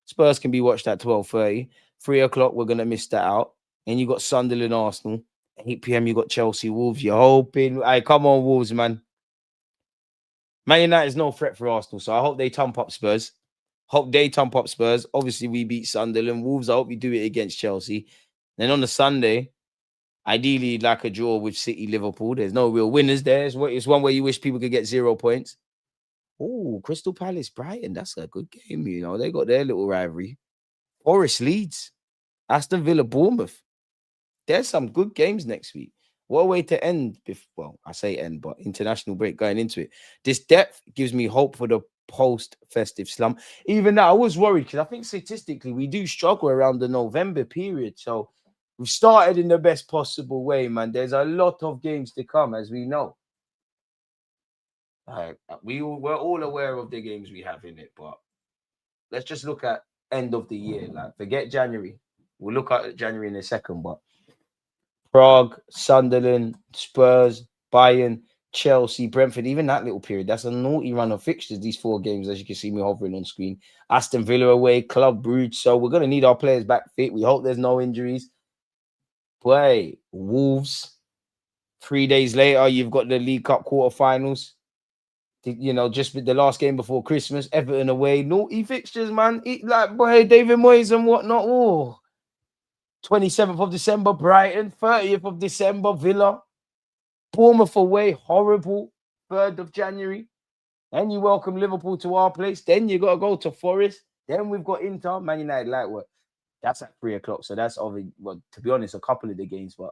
Spurs can be watched at 12:30. 3 o'clock, we're gonna miss that out. And you got Sunderland, Arsenal. 8 p.m. You got Chelsea, Wolves. You're hoping. Hey, come on, Wolves, man. Man United is no threat for Arsenal, so I hope they thump up Spurs. Hope they thump up Spurs. Obviously, we beat Sunderland. Wolves, I hope we do it against Chelsea. Then on the Sunday, ideally like a draw with City, Liverpool. There's no real winners there. It's one where you wish people could get 0 points. Oh, Crystal Palace, Brighton. That's a good game, you know. They got their little rivalry. Forest Leeds, Aston Villa, Bournemouth. There's some good games next week. What a way to end. Well, I say end, but international break going into it. This depth gives me hope for the post-festive slump. Even now, I was worried because I think statistically we do struggle around the November period. So we've started in the best possible way, man. There's a lot of games to come, as we know. We're all aware of the games we have in it, but let's just look at end of the year. Like, forget January. We'll look at January in a second, but Prague, Sunderland, Spurs, Bayern, Chelsea, Brentford, even that little period, that's a naughty run of fixtures, these 4 games, as you can see me hovering on screen. Aston Villa away, Club Brugge. So we're going to need our players back fit. We hope there's no injuries. Play Wolves. 3 days later, you've got the League Cup quarterfinals. You know, just the last game before Christmas, Everton away. Naughty fixtures, man. Like, boy, David Moyes and whatnot. Oh. 27th of December, Brighton. 30th of December, Villa. Bournemouth away, horrible. 3rd of January. Then you welcome Liverpool to our place. Then you got to go to Forest. Then we've got Inter, Man United, light work. That's at 3 o'clock. So that's, well, to be honest, a couple of the games, but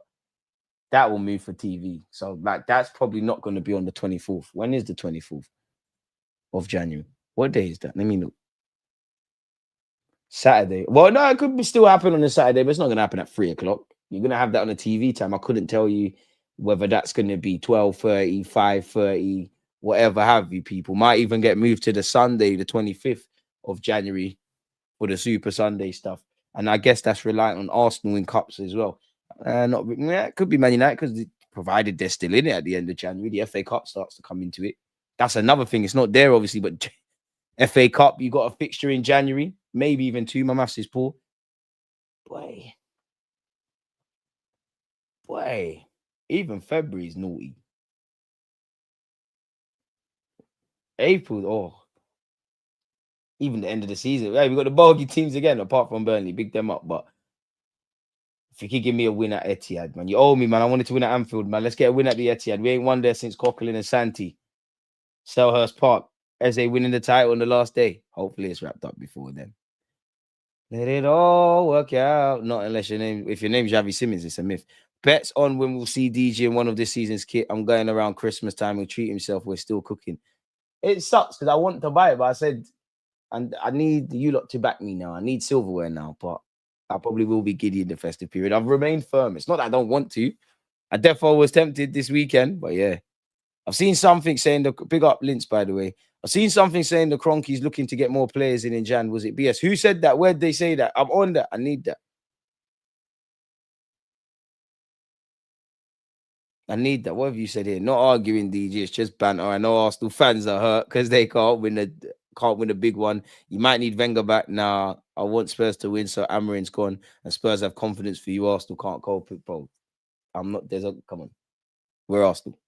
that will move for TV. So, like, that's probably not going to be on the 24th. When is the 24th of January? What day is that? Let me look. Saturday. Well, no, it could still happen on a Saturday, but it's not going to happen at 3 o'clock. You're going to have that on a TV time. I couldn't tell you whether that's going to be 12:30, 5:30, whatever have you. People might even get moved to the Sunday, the 25th of January for the Super Sunday stuff. And I guess that's reliant on Arsenal in cups as well. It could be Man United because provided they're still in it at the end of January, the FA Cup starts to come into it. That's another thing. It's not there, obviously, but FA Cup, you got a fixture in January, maybe even 2. My maths is poor. Boy, even February is naughty. April, oh, even the end of the season. Hey, we got the bogey teams again, apart from Burnley. Big them up, but if you could give me a win at Etihad, man, you owe me, man. I wanted to win at Anfield, man. Let's get a win at the Etihad. We ain't won there since Coquelin and Santi. Selhurst Park, as they winning the title on the last day. Hopefully, it's wrapped up before then. Let it all work out. Not unless if your name's Javi Simmons, it's a myth. Bets on when we'll see DJ in one of this season's kit. I'm going around Christmas time. He'll treat himself. We're still cooking. It sucks because I want to buy it, but I said, and I need you lot to back me now. I need silverware now, but I probably will be giddy in the festive period. I've remained firm. It's not that I don't want to. I definitely was tempted this weekend, but yeah. I've seen something saying, big up Linz, by the way. I've seen something saying the Cronky's looking to get more players in Jan. Was it BS? Who said that? Where'd they say that? I'm on that. I need that. I need that. What have you said here? Not arguing, DJ. It's just banter. I know Arsenal fans are hurt because they can't win a big one. You might need Wenger back. Nah, I want Spurs to win, so Amarin's gone, and Spurs have confidence for you. Arsenal can't cope with both. I'm not. Come on. We're Arsenal.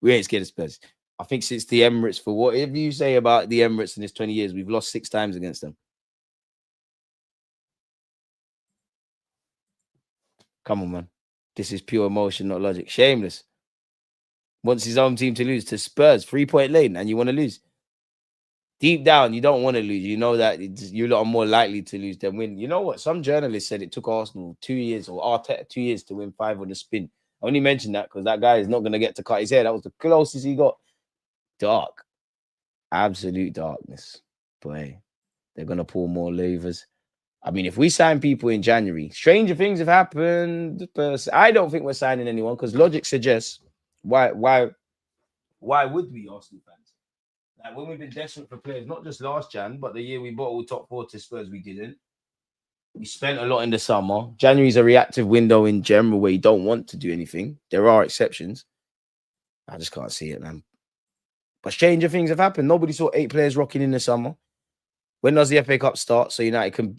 We ain't scared of Spurs. I think since the Emirates, for whatever you say about the Emirates in this 20 years, we've lost 6 times against them. Come on, man. This is pure emotion, not logic. Shameless. Wants his own team to lose to Spurs, 3-point lane, and you want to lose. Deep down, you don't want to lose. You know that you lot are more likely to lose than win. You know what? Some journalists said it took Arsenal 2 years or Arteta 2 years to win 5 on the spin. I only mentioned that because that guy is not going to get to cut his hair. That was the closest he got. Dark. Absolute darkness. Boy, they're going to pull more levers. I mean, if we sign people in January, stranger things have happened. I don't think we're signing anyone because logic suggests why would we, Arsenal fans? Like when we've been desperate for players, not just last Jan, but the year we bottled top 4 to Spurs, we didn't. We spent a lot in the summer. January's a reactive window in general where you don't want to do anything. There are exceptions. I just can't see it, man. But stranger things have happened. Nobody saw 8 players rocking in the summer. When does the FA Cup start? So United can,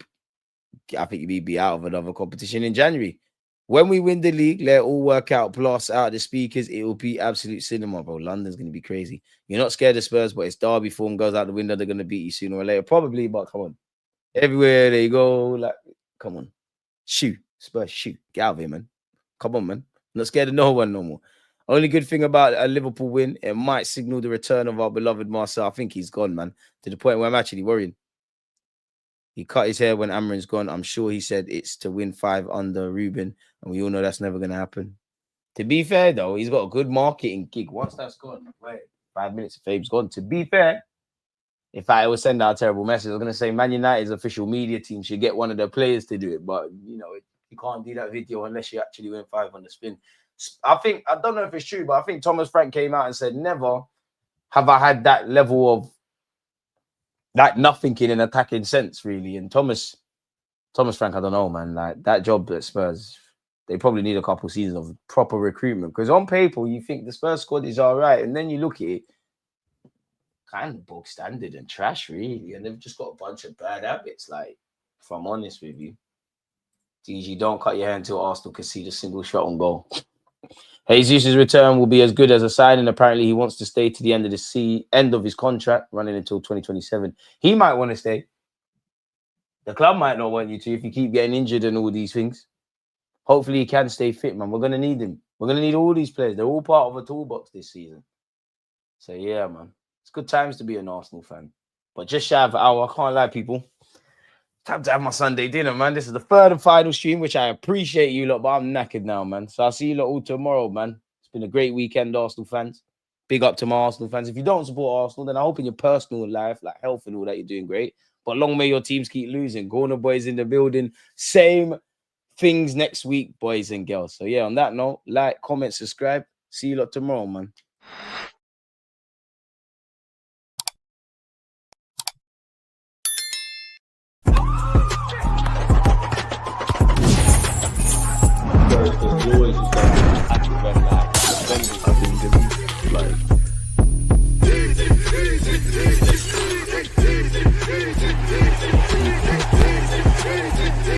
I think, you'd be out of another competition in January. When we win the league, let it all work out. Plus, out of the speakers, it will be absolute cinema, bro. London's going to be crazy. You're not scared of Spurs, but it's Derby form goes out the window. They're going to beat you sooner or later. Probably, but come on. Everywhere they go, like, come on. Shoot. Spurs, shoot. Get out of here, man. Come on, man. Not scared of no one no more. Only good thing about a Liverpool win, it might signal the return of our beloved Marcel. I think he's gone, man, to the point where I'm actually worrying. He cut his hair when Amarin's gone. I'm sure he said it's to win 5 under Ruben, and we all know that's never going to happen. To be fair, though, he's got a good marketing gig. Once that's gone, wait, 5 minutes of fame's gone. To be fair, if I was sending out a terrible message, I was going to say Man United's official media team should get one of their players to do it. But, you know, you can't do that video unless you actually win 5 on the spin. I don't know if it's true, but I think Thomas Frank came out and said, never have I had that level of like nothing in an attacking sense, really. And Thomas Frank, I don't know, man. Like that job at Spurs, they probably need a couple seasons of proper recruitment. Because on paper, you think the Spurs squad is all right, and then you look at it, kind of bog standard and trash, really. And they've just got a bunch of bad habits. Like, if I'm honest with you, DG, don't cut your hair until Arsenal concede a single shot on goal. Jesus' return will be as good as a signing. Apparently, he wants to stay to the end of his contract, running until 2027. He might want to stay. The club might not want you to if you keep getting injured and all these things. Hopefully, he can stay fit, man. We're going to need him. We're going to need all these players. They're all part of a toolbox this season. So, yeah, man. It's good times to be an Arsenal fan. But just shy of an hour, I can't lie, people. Time to have my Sunday dinner, man. This is the third and final stream, which I appreciate you lot, but I'm knackered now, man. So I'll see you lot all tomorrow, man. It's been a great weekend, Arsenal fans. Big up to my Arsenal fans. If you don't support Arsenal, then I hope in your personal life, like health and all that, you're doing great. But long may your teams keep losing. Corner boys in the building. Same things next week, boys and girls. So yeah, on that note, like, comment, subscribe. See you lot tomorrow, man.